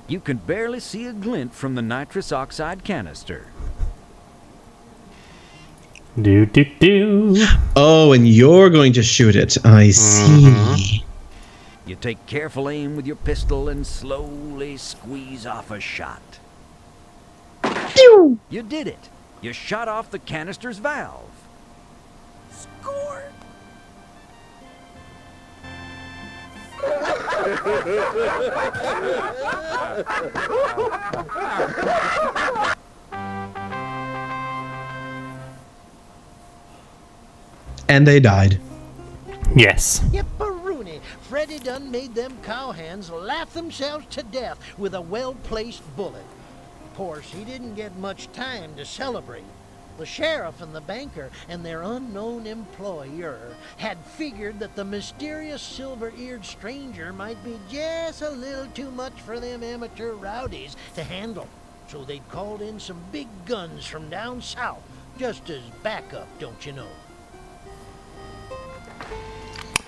You can barely see a glint from the nitrous oxide canister. Do. Oh, and you're going to shoot it. I see. You take careful aim with your pistol and slowly squeeze off a shot. Pew! You did it. You shot off the canister's valve. Score! And they died. Yes. Yipperoonie, Freddy done made them cowhands laugh themselves to death with a well-placed bullet. Of course, he didn't get much time to celebrate. The sheriff and the banker and their unknown employer had figured that the mysterious silver-eared stranger might be just a little too much for them amateur rowdies to handle. So they'd called in some big guns from down south, just as backup, don't you know?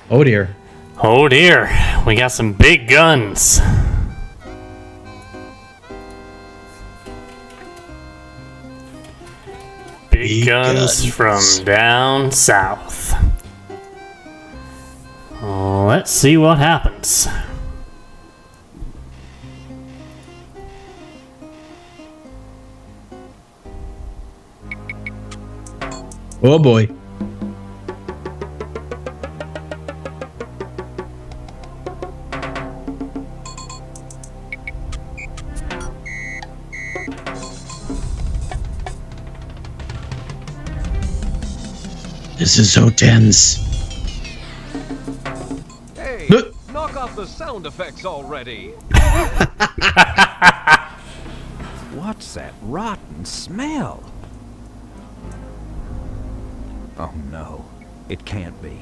Oh dear. Oh dear, we got some big guns. Big guns from down south. Let's see what happens. Oh boy. This is so tense. Hey, knock off the sound effects already. What's that rotten smell? Oh no, it can't be.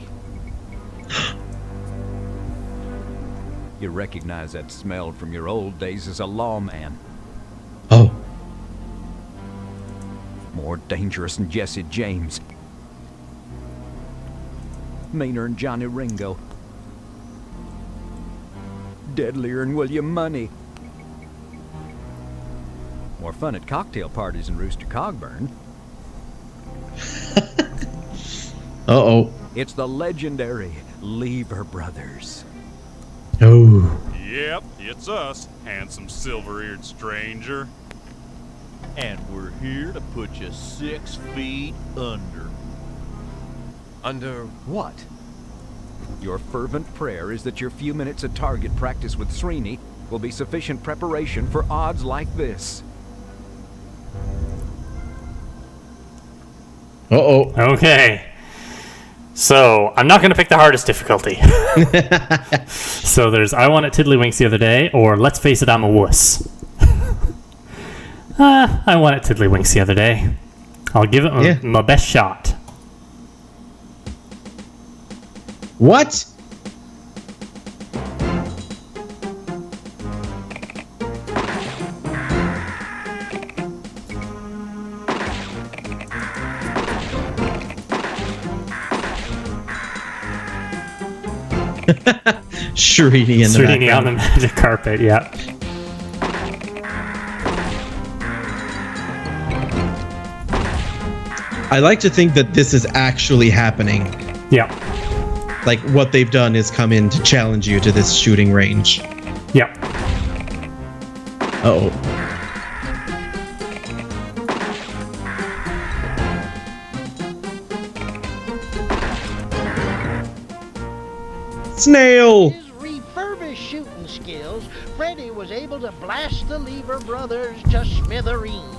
You recognize that smell from your old days as a lawman. Oh. More dangerous than Jesse James. Meaner than Johnny Ringo. Deadlier than William Money. More fun at cocktail parties than Rooster Cogburn. Uh-oh. It's the legendary Lever Brothers. Oh. Yep, it's us, handsome silver-eared stranger. And we're here to put you 6 feet under. Under what? Your fervent prayer is that your few minutes of target practice with Srini will be sufficient preparation for odds like this. Uh-oh. Okay. So, I'm not going to pick the hardest difficulty. So there's I Want It Tiddlywinks the Other Day, or Let's Face It, I'm a Wuss. I Want It Tiddlywinks the Other Day. I'll give it my best shot. What? Srini in the Srini background. on the magic carpet, yeah. I like to think that this is actually happening. Yeah. Like, what they've done is come in to challenge you to this shooting range. Yeah. Uh-oh. Snail! His refurbished shooting skills, Freddy was able to blast the Lever Brothers to smithereens.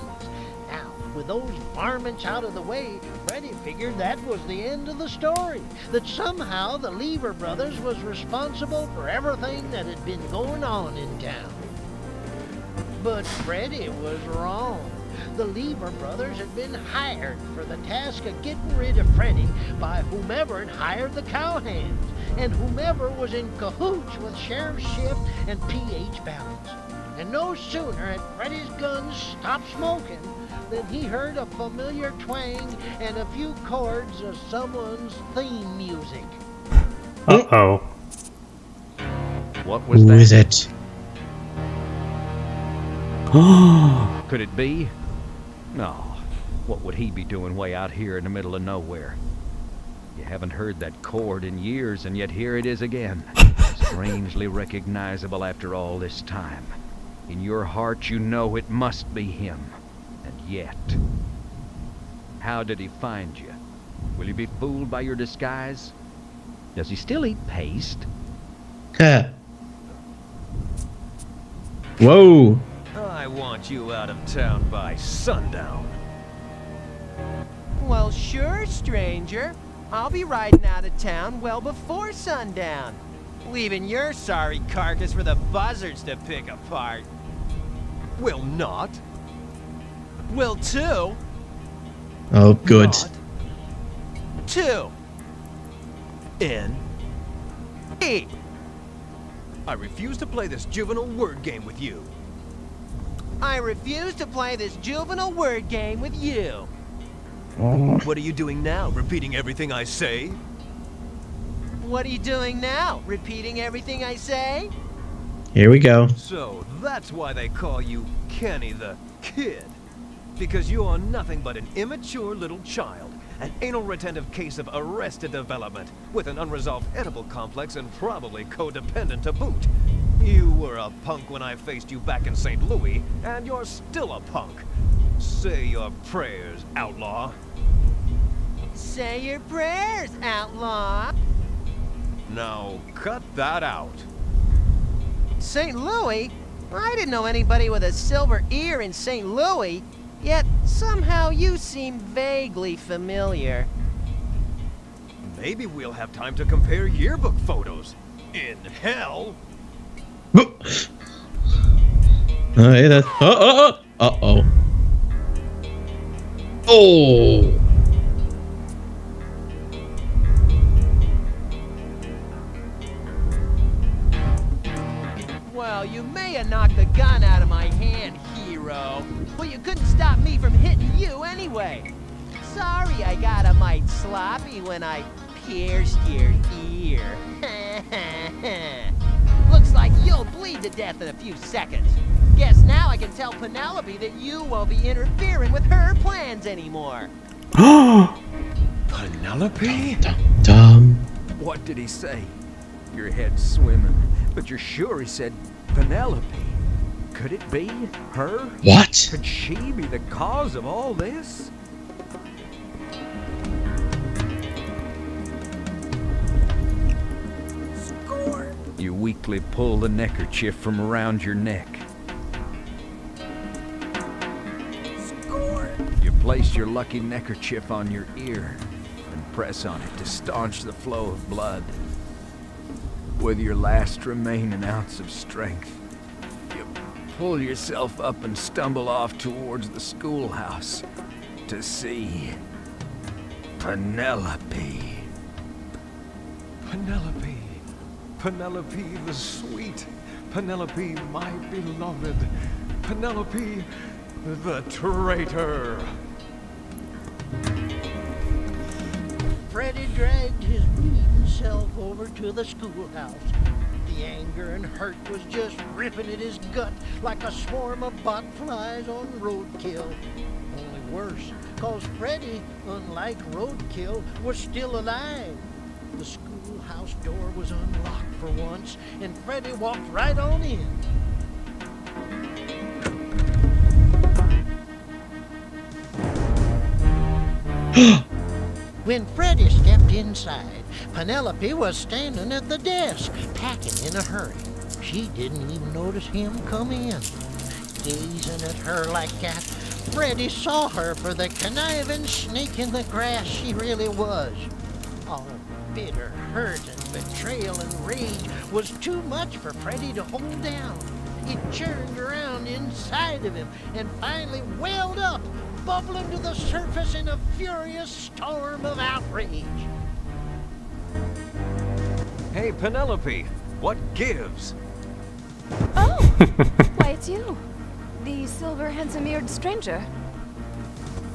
Now, with those varmints out of the way, Freddy figured that was the end of the story. That somehow the Lever Brothers was responsible for everything that had been going on in town. But Freddy was wrong. The Lever Brothers had been hired for the task of getting rid of Freddy by whomever had hired the cowhands, and whomever was in cahoots with Sheriff Shift and P.H. Balance. And no sooner had Freddy's guns stopped smoking than he heard a familiar twang and a few chords of someone's theme music. Uh-oh. What was Who that? is it? Could it be? No. What would he be doing way out here in the middle of nowhere? You haven't heard that chord in years, and yet here it is again. Strangely recognizable after all this time. In your heart you know it must be him. And yet... How did he find you? Will you be fooled by your disguise? Does he still eat paste? Huh. Whoa. I want you out of town by sundown. Well, sure, stranger. I'll be riding out of town well before sundown, leaving your sorry carcass for the buzzards to pick apart. Will not. Will too. Oh, good. Not. Two. N-E. I refuse to play this juvenile word game with you. I refuse to play this juvenile word game with you. What are you doing now? Repeating everything I say? What are you doing now? Repeating everything I say? Here we go. So that's why they call you Kenny the Kid. Because you are nothing but an immature little child. An anal retentive case of arrested development, with an unresolved edible complex and probably codependent to boot. You were a punk when I faced you back in St. Louis, and you're still a punk. Say your prayers, outlaw. Say your prayers, outlaw. Now, cut that out. St. Louis? I didn't know anybody with a silver ear in St. Louis. Yet, somehow you seem vaguely familiar. Maybe we'll have time to compare yearbook photos. In hell! Hey, that's... Uh-oh. Oh! Well, you may have knocked the gun out of my hand, hero. But you couldn't stop me from hitting you anyway. Sorry I got a mite sloppy when I pierced your ear. Looks like you'll bleed to death in a few seconds. Guess now I can tell Penelope that you won't be interfering with her plans anymore. Penelope? Dumb. What did he say? Your head's swimming, but you're sure he said Penelope? Could it be her? What? Could she be the cause of all this? Score! You weakly pull the neckerchief from around your neck. Score! You place your lucky neckerchief on your ear and press on it to staunch the flow of blood. With your last remaining ounce of strength, pull yourself up and stumble off towards the schoolhouse to see Penelope. Penelope. Penelope the sweet. Penelope my beloved. Penelope the traitor. Freddy dragged his bleeding self over to the schoolhouse. The anger and hurt was just ripping at his gut like a swarm of bot flies on roadkill. Only worse, cause Freddy, unlike roadkill, was still alive. The schoolhouse door was unlocked for once, and Freddy walked right on in. When Freddy stepped inside, Penelope was standing at the desk, packing in a hurry. She didn't even notice him come in. Gazing at her like that, Freddy saw her for the conniving snake in the grass she really was. All bitter hurt and betrayal and rage was too much for Freddy to hold down. It churned around inside of him and finally welled up, bubbling to the surface in a furious storm of outrage. Hey, Penelope, what gives? Oh, why, it's you. The silver handsome-eared stranger.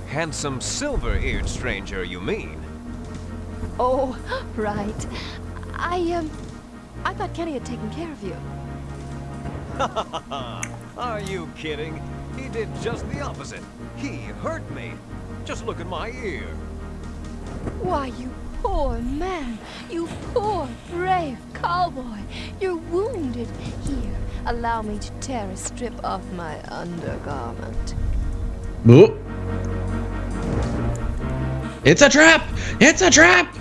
Handsome silver-eared stranger, you mean? Oh, right. I thought Kenny had taken care of you. Are you kidding? He did just the opposite. He hurt me. Just look at my ear. Why, you poor man. You poor, brave cowboy. You're wounded. Here, allow me to tear a strip off my undergarment. Ooh. It's a trap! It's a trap!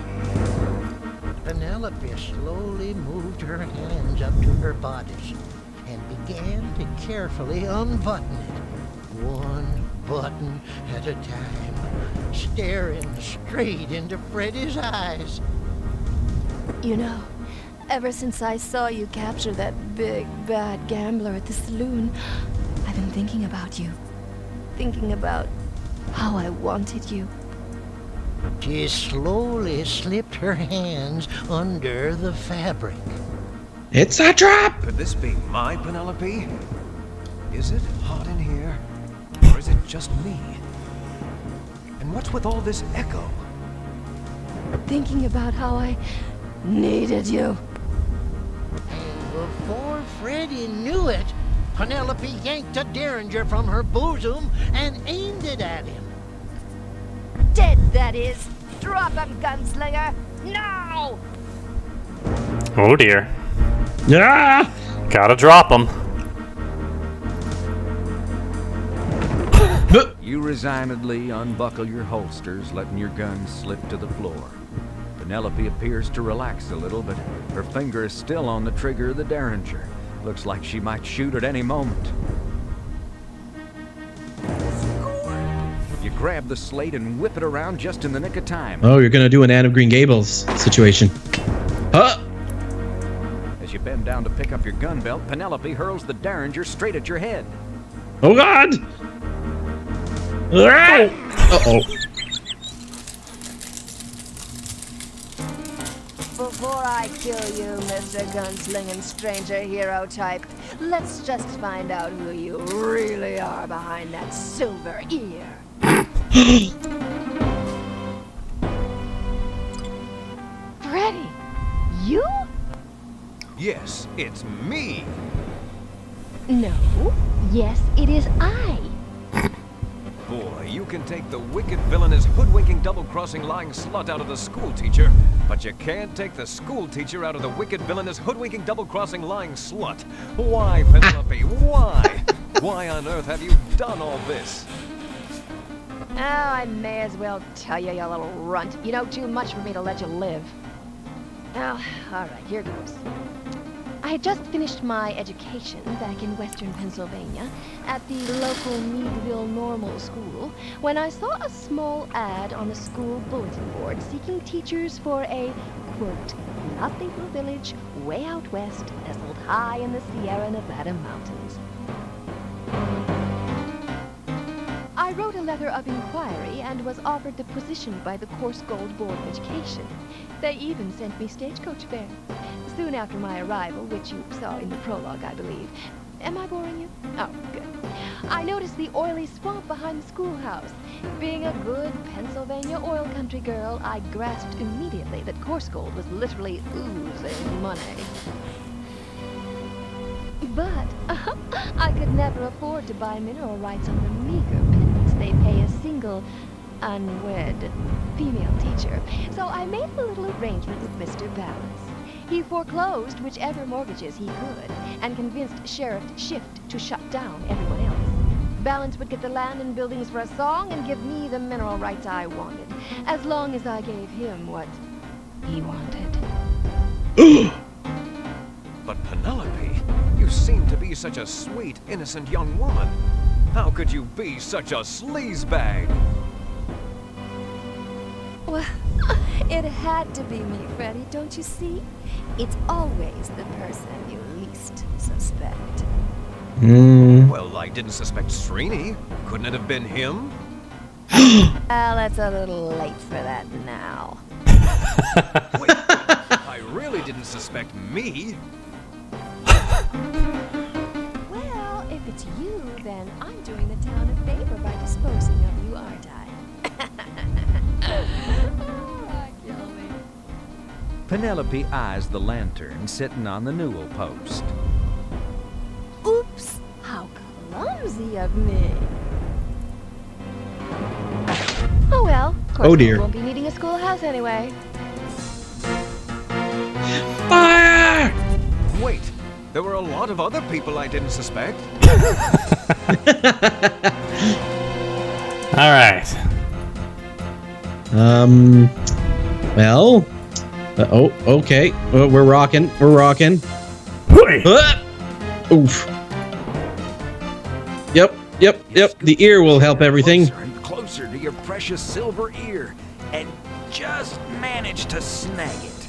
Penelope slowly moved her hands up to her bodice and began to carefully unbutton it, one button at a time. staring straight into Freddy's eyes. You know, ever since I saw you capture that big, bad gambler at the saloon, I've been thinking about you. Thinking about how I wanted you. She slowly slipped her hands under the fabric. It's a trap! Could this be my Penelope? Is it hot in here? Or is it just me? And what's with all this echo? Thinking about how I needed you. And before Freddy knew it, Penelope yanked a derringer from her bosom and aimed it at him. Dead, that is. Drop him, gunslinger. Now! Oh dear. Ah! Gotta drop him. You resignedly unbuckle your holsters, letting your gun slip to the floor. Penelope appears to relax a little, but her finger is still on the trigger of the derringer. Looks like she might shoot at any moment. You grab the slate and whip it around just in the nick of time. Oh, you're gonna do an Anne of Green Gables situation. Huh? As you bend down to pick up your gun belt, Penelope hurls the derringer straight at your head. Oh God! Uh-oh. Before I kill you, Mr. Gunslinging Stranger Hero type, let's just find out who you really are behind that silver ear. Freddy, you? Yes, it's me. No. Yes, it is I. Boy, you can take the wicked, villainous, hoodwinking, double-crossing, lying slut out of the school teacher, but you can't take the school teacher out of the wicked, villainous, hoodwinking, double-crossing, lying slut. Why, Penelope? Why? Why on earth have you done all this? Oh, I may as well tell you, you little runt. You know too much for me to let you live. Oh, all right, here goes. I had just finished my education back in western Pennsylvania at the local Meadville Normal School when I saw a small ad on the school bulletin board seeking teachers for a, quote, lovely little village way out west nestled high in the Sierra Nevada mountains. I wrote a letter of inquiry and was offered the position by the Course Gold Board of Education. They even sent me stagecoach fare. Soon after my arrival, which you saw in the prologue, I believe. Am I boring you? Oh, good. I noticed the oily swamp behind the schoolhouse. Being a good Pennsylvania oil country girl, I grasped immediately that Course Gold was literally oozing money. But I could never afford to buy mineral rights on the meager pittance they pay a single, unwed female teacher. So I made a little arrangement with Mr. Balance. He foreclosed whichever mortgages he could and convinced Sheriff Shift to shut down everyone else. Balance would get the land and buildings for a song and give me the mineral rights I wanted, as long as I gave him what he wanted. But Penelope, you seem to be such a sweet, innocent young woman. How could you be such a sleazebag? Well, it had to be me, Freddy, don't you see? It's always the person you least suspect. Well, I didn't suspect Srini. Couldn't it have been him? Well, it's a little late for that now. Wait, I really didn't suspect me. Well, if it's you, then I'm doing the town a favor by disposing of you, aren't I? Oh, kill me. Penelope eyes the lantern sitting on the newel post. Oops! How clumsy of me. Oh well, of course Oh dear. we won't be needing a schoolhouse anyway. Fire! Wait, there were a lot of other people I didn't suspect. All right. Well. Oh, okay. We're rocking. We're rocking. Oof. Yep. The ear will help everything. Closer and closer. closer to your precious silver ear and just manage to snag it.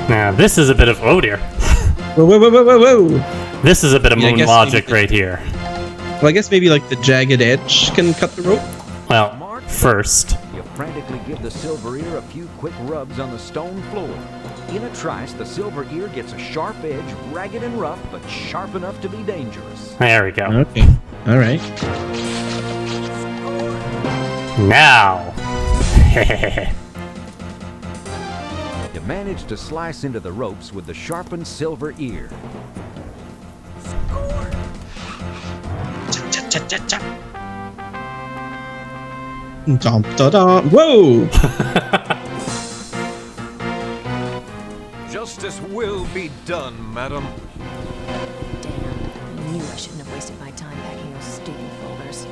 Now, this is a bit of... Oh, dear. Whoa, whoa, whoa, whoa, whoa, whoa. This is a bit of Yeah, I moon guess logic maybe- right here. Well, I guess maybe like the jagged edge can cut the rope. Well, first... You frantically give the silver ear a few quick rubs on the stone floor. In a trice, the silver ear gets a sharp edge, ragged and rough, but sharp enough to be dangerous. There we go. Okay. All right. Now! You manage to slice into the ropes with the sharpened silver ear. Dum, da, da. Whoa! Justice will be done, madam. Damn, I knew I shouldn't have wasted my time packing those stupid folders.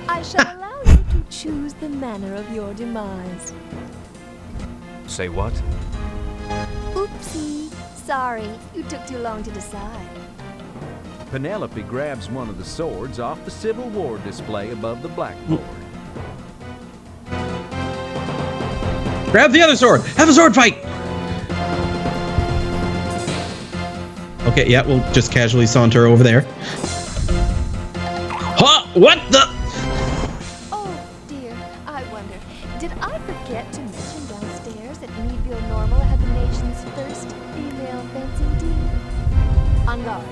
I shall allow you to choose the manner of your demise. Say what? Oopsie. Sorry, you took too long to decide. Penelope grabs one of the swords off the Civil War display above the blackboard. Grab the other sword. Have a sword fight. Okay, yeah, we'll just casually saunter over there. Huh? What the? Oh, dear. I wonder, did I forget to mention downstairs that Meadville Normal had the nation's first female fencing team? On guard.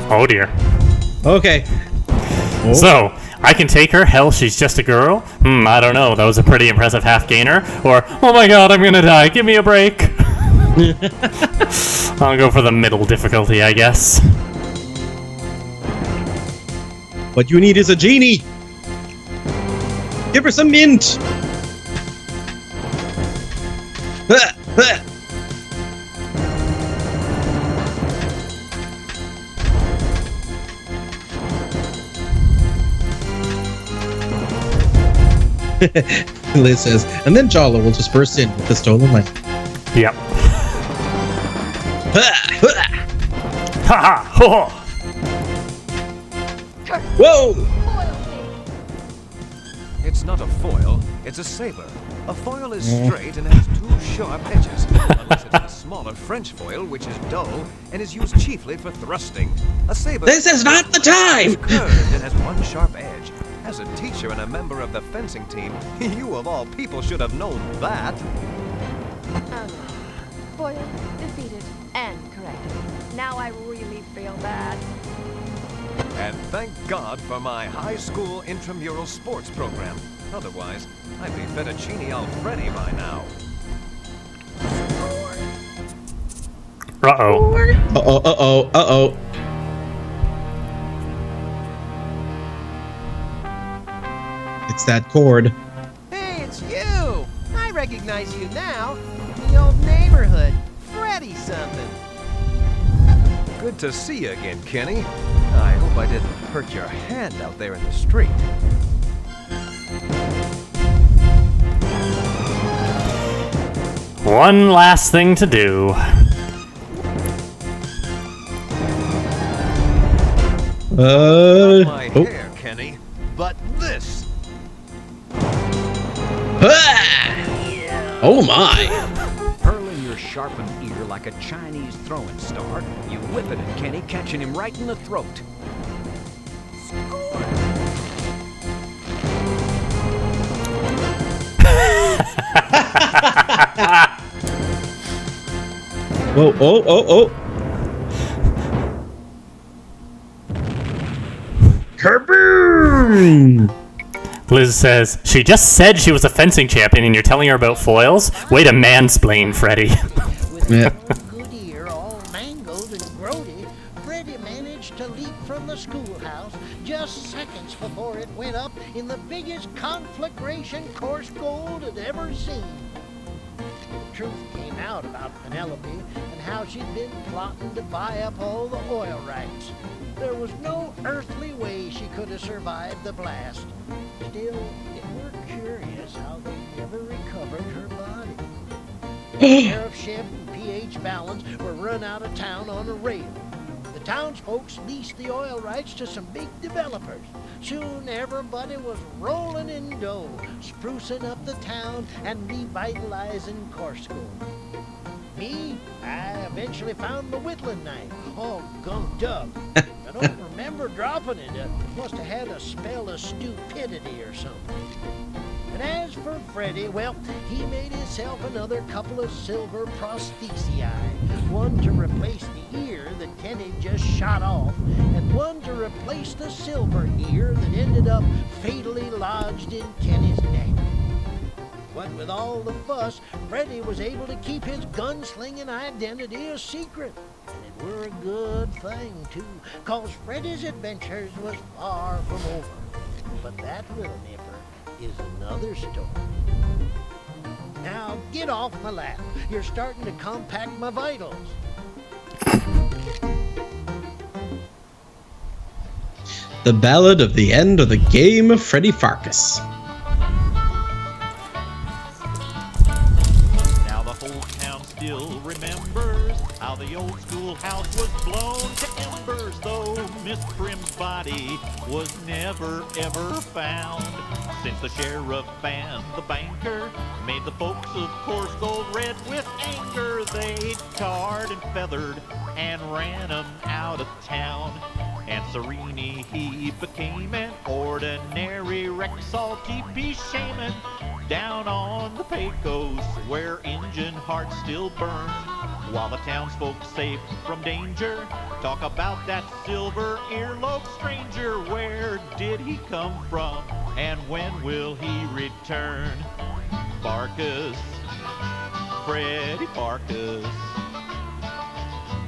Oh, dear. Okay. Oh. So, I can take her. Hell, she's just a girl? I don't know. That was a pretty impressive half gainer. Or, oh my god, I'm gonna die. Give me a break. I'll go for the middle difficulty, I guess. What you need is a genie. Give her some mint. Liz says, and then Jala will just burst in with the stolen lamp. Yep. Ha ha! Ho ho! Whoa! It's not a foil, it's a saber. A foil is straight and has two sharp edges, unless it's a smaller French foil, which is dull and is used chiefly for thrusting. A saber... This is not the time! ...curved and has one sharp edge. As a teacher and a member of the fencing team, you of all people should have known that. Foil defeated and corrected. Now I really feel bad. And thank God for my high school intramural sports program. Otherwise, I'd be fettuccine Alfredo by now. Uh-oh. Uh-oh, uh-oh, uh-oh. It's that cord. Hey, it's you! I recognize you now. The old neighborhood. Freddy something. Good to see you again, Kenny. I hope I didn't hurt your hand out there in the street. One last thing to do. Not my hair, Kenny, but this. Oh my! Hurling your sharpened ear like a Chinese throwing star, you whip it at Kenny, catching him right in the throat. Whoa, oh, oh, oh. Kaboom! Liz says, she just said she was a fencing champion and you're telling her about foils? Way to mansplain, Freddy. Yeah. Good ear, all mangoed and grody, Freddy managed to leap from the schoolhouse just seconds before it went up in the biggest conflagration course gold had ever seen. The truth came out about Penelope and how she'd been plotting to buy up all the oil rights. There was no earthly way she could have survived the blast. Still, it were curious how they never recovered her body. The sheriff ship and PH Balance were run out of town on a rail. The townsfolk leased the oil rights to some big developers. Soon everybody was rolling in dough, sprucing up the town and revitalizing Corsico. Me, I eventually found the whittling knife, all gunked up. I don't remember dropping it. Must have had a spell of stupidity or something. And as for Freddy, well, he made himself another couple of silver prosthesii. One to replace the ear that Kenny just shot off, and one to replace the silver ear that ended up fatally lodged in Kenny's neck. But with all the fuss, Freddy was able to keep his gunslinging identity a secret. And it were a good thing, too, 'cause Freddy's adventures was far from over. But that little nipper is another story. Now get off my lap. You're starting to compact my vitals. The Ballad of the End of the Game of Freddy Pharkas. Now the whole town still remembers how the old schoolhouse was blown to embers, though Miss Prim's body was never ever found. Since the sheriff and the banker made the folks of course go red with anger, they tarred and feathered and ran 'em out of town. And Serini, he became an ordinary Rexall TP shaman down on the Pecos, where Injun hearts still burn. While the townsfolk safe from danger talk about that silver earlobe stranger. Where did he come from, and when will he return? Pharkas, Freddy Pharkas.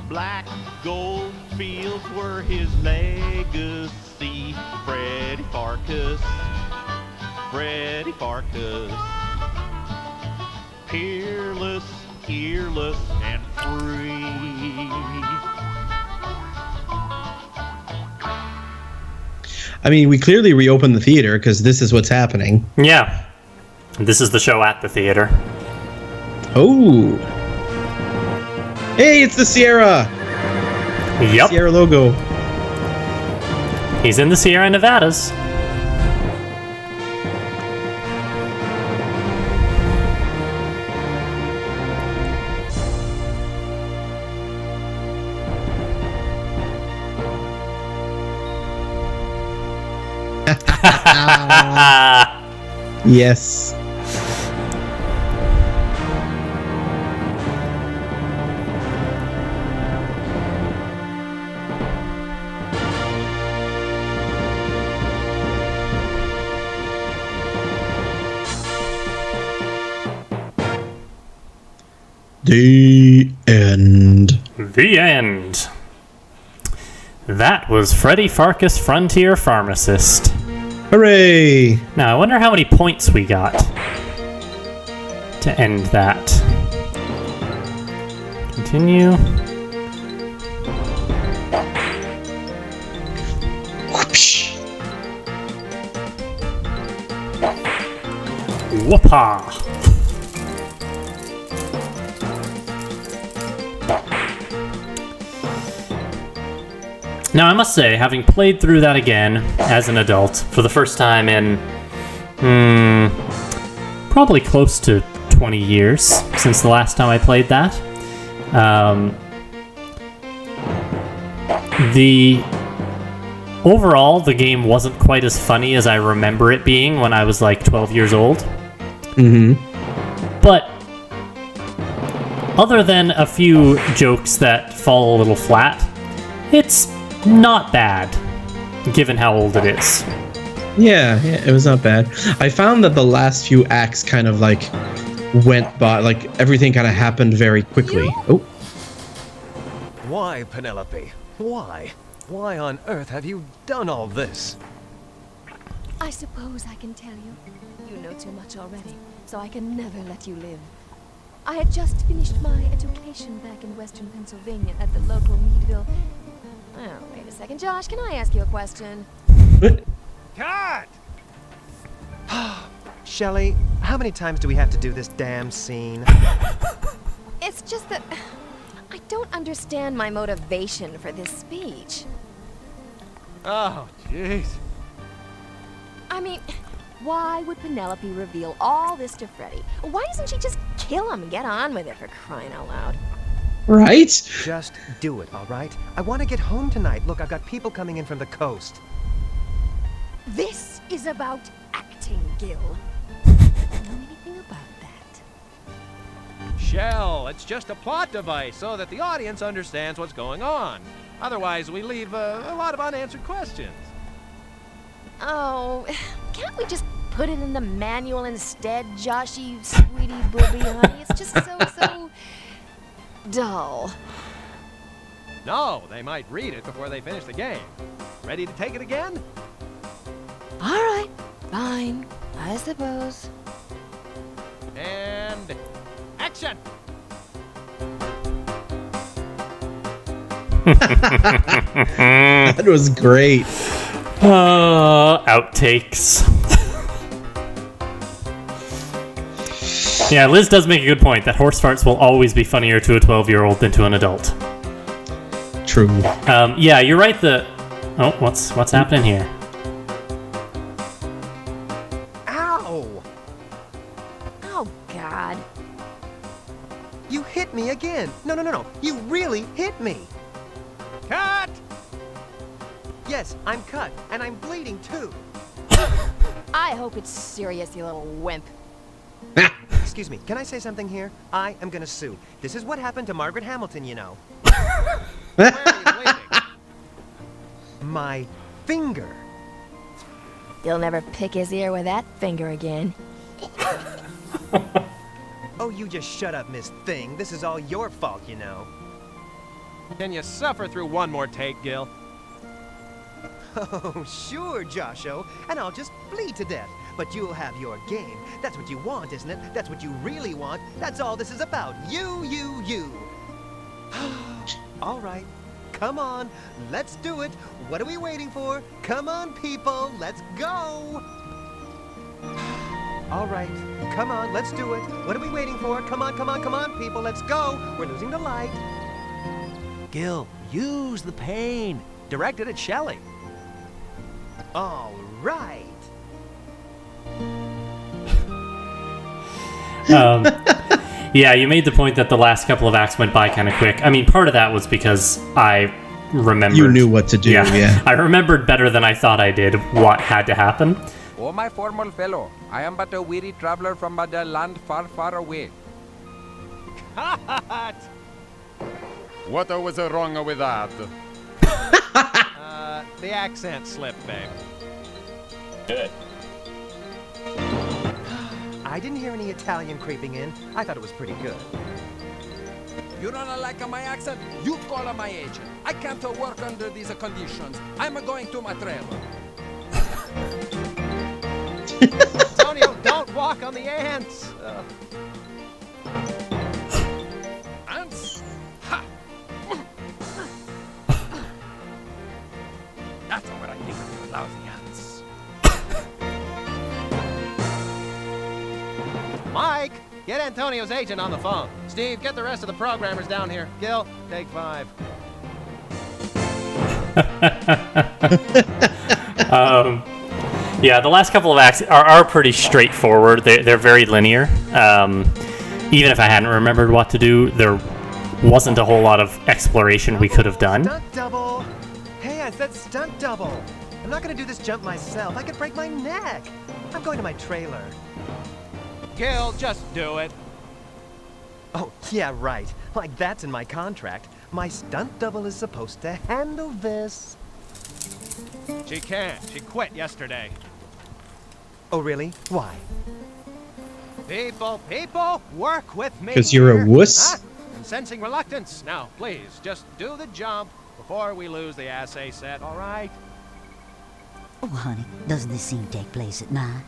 Black gold fields were his legacy. Freddy Pharkas, Freddy Pharkas. Peerless, earless, and free. I mean, we clearly reopened the theater because this is what's happening. Yeah. This is the show at the theater. Oh. Hey, it's the Sierra. Yep. Sierra logo. He's in the Sierra Nevadas. Yes. The end. The end. That was Freddy Pharkas, Frontier Pharmacist. Hooray! Now, I wonder how many points we got to end that. Continue. Whoopsh. Whoopah! Now, I must say, having played through that again as an adult for the first time in probably close to 20 years since the last time I played that, overall, the game wasn't quite as funny as I remember it being when I was like 12 years old. Mm-hmm. But other than a few jokes that fall a little flat, it's not bad, given how old it is. Yeah, it was not bad. I found that the last few acts kind of like went by, like everything kind of happened very quickly. Oh. Why, Penelope? Why? Why on earth have you done all this? I suppose I can tell you. You know too much already, so I can never let you live. I had just finished my education back in western Pennsylvania at the local Meadville. Oh, wait a second, Josh, can I ask you a question? Cut! Shelley, how many times do we have to do this damn scene? It's just that I don't understand my motivation for this speech. Oh, jeez. I mean, why would Penelope reveal all this to Freddy? Why doesn't she just kill him and get on with it, for crying out loud? Right? Just do it, all right? I want to get home tonight. Look, I've got people coming in from the coast. This is about acting, Gil. I don't know anything about that. Shell, it's just a plot device so that the audience understands what's going on. Otherwise, we leave a lot of unanswered questions. Oh, can't we just put it in the manual instead, Joshy, sweetie, booby, honey? It's just so dull. No, they might read it before they finish the game. Ready to take it again? All right, fine, I suppose. And action! That was great. Outtakes. Yeah, Liz does make a good point that horse farts will always be funnier to a 12-year-old than to an adult. True. Yeah, you're right. Oh, what's happening here? Ow! Oh, God. You hit me again. No. You really hit me. Cut! Yes, I'm cut, and I'm bleeding too. I hope it's serious, you little wimp. Excuse me, can I say something here? I am gonna sue. This is what happened to Margaret Hamilton, you know. Where are you bleeding? My finger. You'll never pick his ear with that finger again. Oh, you just shut up, Miss Thing. This is all your fault, you know. Can you suffer through one more take, Gil? Oh, sure, Josho, and I'll just bleed to death. But you'll have your game. That's what you want, isn't it? That's what you really want. That's all this is about. You. All right, come on, let's do it. What are we waiting for? Come on, people, let's go. All right, come on, let's do it. What are we waiting for? Come on, people, let's go. We're losing the light. Gil, use the pain. Directed at Shelley. All right. Yeah, you made the point that the last couple of acts went by kind of quick. I mean, part of that was because I remembered. You knew what to do, yeah. I remembered better than I thought I did what had to happen. Oh, my formal fellow, I am but a weary traveler from a land far, far away. Cut! What was wrong with that? The accent slip, babe. Good. I didn't hear any Italian creeping in. I thought it was pretty good. You don't like my accent? You call my agent. I can't work under these conditions. I'm going to my trailer. Antonio, don't walk on the ants! Ants? Ha! That's what I think of you lousy ants. Mike, get Antonio's agent on the phone. Steve, get the rest of the programmers down here. Gil, take 5. Yeah, the last couple of acts are pretty straightforward. They're very linear. Even if I hadn't remembered what to do, there wasn't a whole lot of exploration we could have done. Stunt double! Hey, I said stunt double! I'm not gonna do this jump myself. I could break my neck. I'm going to my trailer. Gil, just do it. Oh, yeah, right. Like that's in my contract. My stunt double is supposed to handle this. She can't. She quit yesterday. Oh, really? Why? People, work with me. 'Cause you're a here. wuss? Huh? I'm sensing reluctance. Now, please, just do the jump before we lose the assay set, all right? Oh, honey, doesn't this scene take place at night?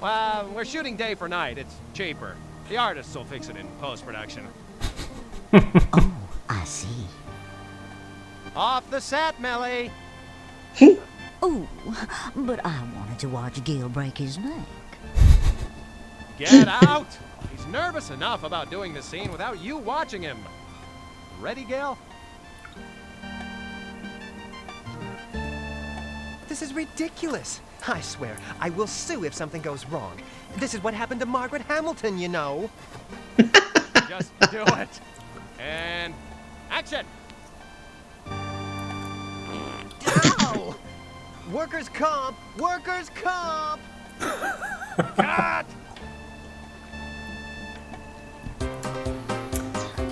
Well, we're shooting day for night. It's cheaper. The artists will fix it in post-production. Oh, I see. Off the set, Millie! Ooh, but I wanted to watch Gil break his neck. Get out! He's nervous enough about doing the scene without you watching him. Ready, Gail? This is ridiculous. I swear, I will sue if something goes wrong. This is what happened to Margaret Hamilton, you know. Just do it. And action. Ow! Workers' comp! Workers' comp! Cut!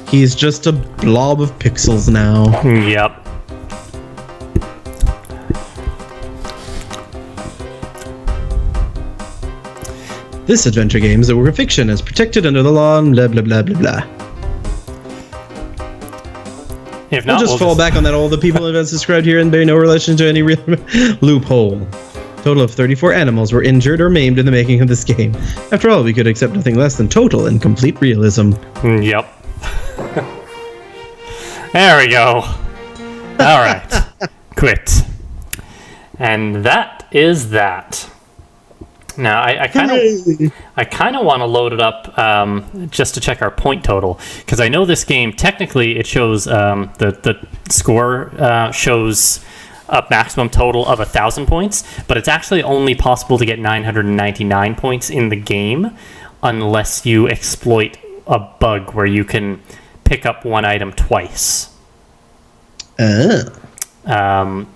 He's just a blob of pixels now. Yep. This adventure game is a work of fiction, is protected under the law, and blah blah blah blah blah. If not, we'll just fall back on that. All the people who have subscribed here and bear no relation to any real loophole. Total of 34 animals were injured or maimed in the making of this game. After all, we could accept nothing less than total and complete realism. Yep. There we go. All right. Quit. And that is that. Now, I kind of want to load it up just to check our point total, because I know this game, technically it shows the score shows a maximum total of 1,000 points, but it's actually only possible to get 999 points in the game unless you exploit a bug where you can pick up one item twice. The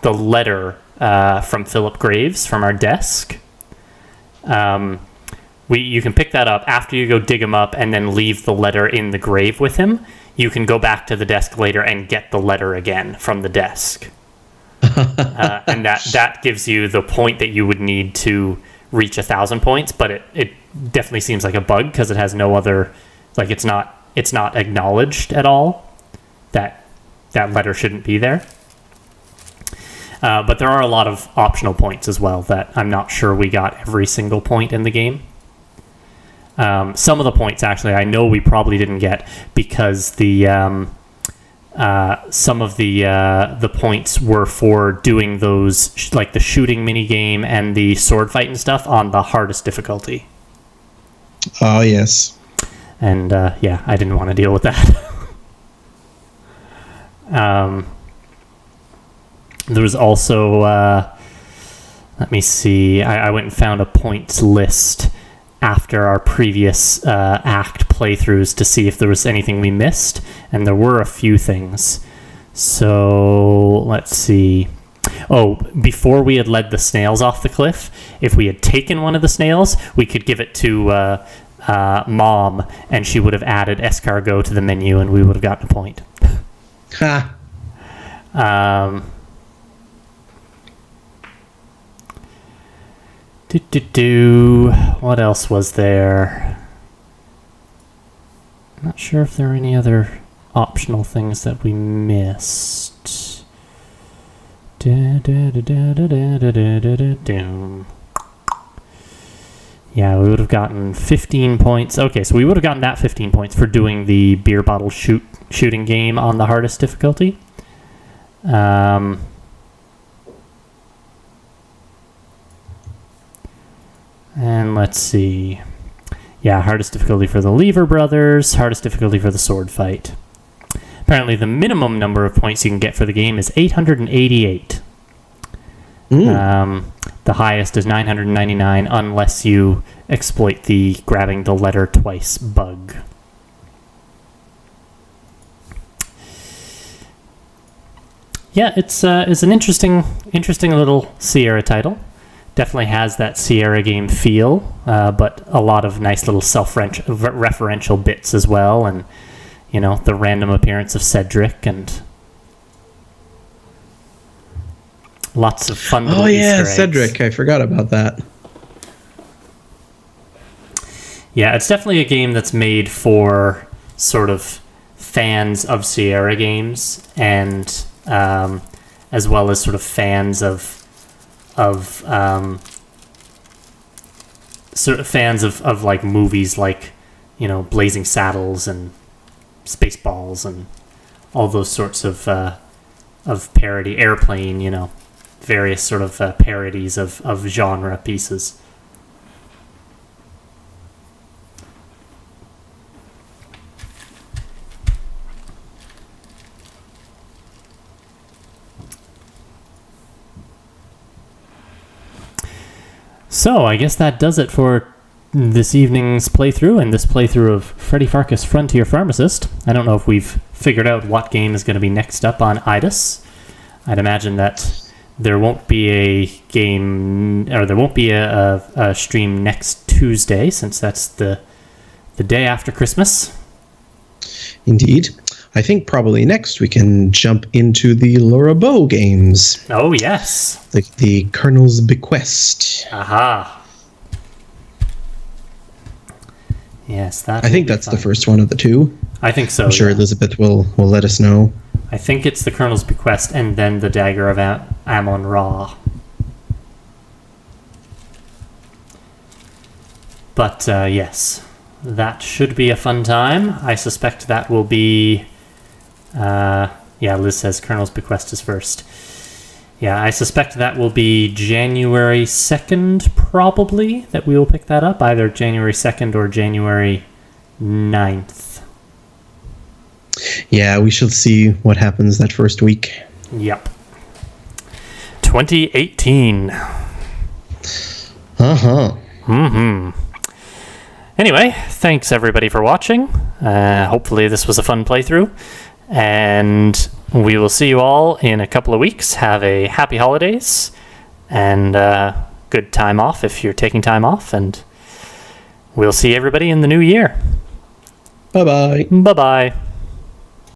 letter from Philip Graves from our desk. You can pick that up after you go dig him up and then leave the letter in the grave with him. You can go back to the desk later and get the letter again from the desk. And that gives you the point that you would need to reach 1,000 points, but it definitely seems like a bug because it has no other, like it's not acknowledged at all that letter shouldn't be there. But there are a lot of optional points as well that I'm not sure we got every single point in the game. Some of the points, actually, I know we probably didn't get because some of the points were for doing those, like the shooting mini game and the sword fight and stuff on the hardest difficulty. Oh, yes. And, yeah, I didn't want to deal with that. There was also, let me see, I went and found a points list after our previous act playthroughs to see if there was anything we missed, and there were a few things. So, let's see. Oh, before we had led the snails off the cliff, if we had taken one of the snails, we could give it to Mom, and she would have added escargot to the menu, and we would have gotten a point. Ha! What else was there? I'm not sure if there are any other optional things that we missed. Yeah, we would have gotten 15 points. Okay, so we would have gotten that 15 points for doing the beer bottle shooting game on the hardest difficulty. And let's see. Yeah, hardest difficulty for the Lever Brothers, hardest difficulty for the sword fight. Apparently the minimum number of points you can get for the game is 888. The highest is 999 unless you exploit the grabbing the letter twice bug. Yeah, it's an interesting little Sierra title. Definitely has that Sierra game feel, but a lot of nice little self-referential bits as well, and you know, the random appearance of Cedric and lots of fun little Easter eggs. Cedric, I forgot about that. Yeah, it's definitely a game that's made for sort of fans of Sierra games, and as well as sort of fans of like movies like, you know, Blazing Saddles and Spaceballs and all those sorts of parody, Airplane, you know, various sort of parodies of genre pieces. So, I guess that does it for this evening's playthrough and this playthrough of Freddy Pharkas Frontier Pharmacist. I don't know if we've figured out what game is going to be next up on IDIS. I'd imagine that there won't be a game, or there won't be a stream next Tuesday, since that's the day after Christmas. Indeed. I think probably next we can jump into the Laura Bow games. Oh, yes. The Colonel's Bequest. Aha. Yes, that. I think that's the first one of the two. I think so. I'm sure Elizabeth will let us know. I think it's the Colonel's Bequest and then the Dagger of Amon-Ra. But, yes. That should be a fun time. I suspect that will be... yeah, Liz says Colonel's Bequest is first. Yeah, I suspect that will be January 2nd, probably, that we will pick that up. Either January 2nd or January 9th. Yeah, we shall see what happens that first week. Yep. 2018. Uh-huh. Mm-hmm. Anyway, thanks everybody for watching. Hopefully this was a fun playthrough. And we will see you all in a couple of weeks. Have a happy holidays and good time off if you're taking time off. And we'll see everybody in the new year. Bye-bye. Bye-bye.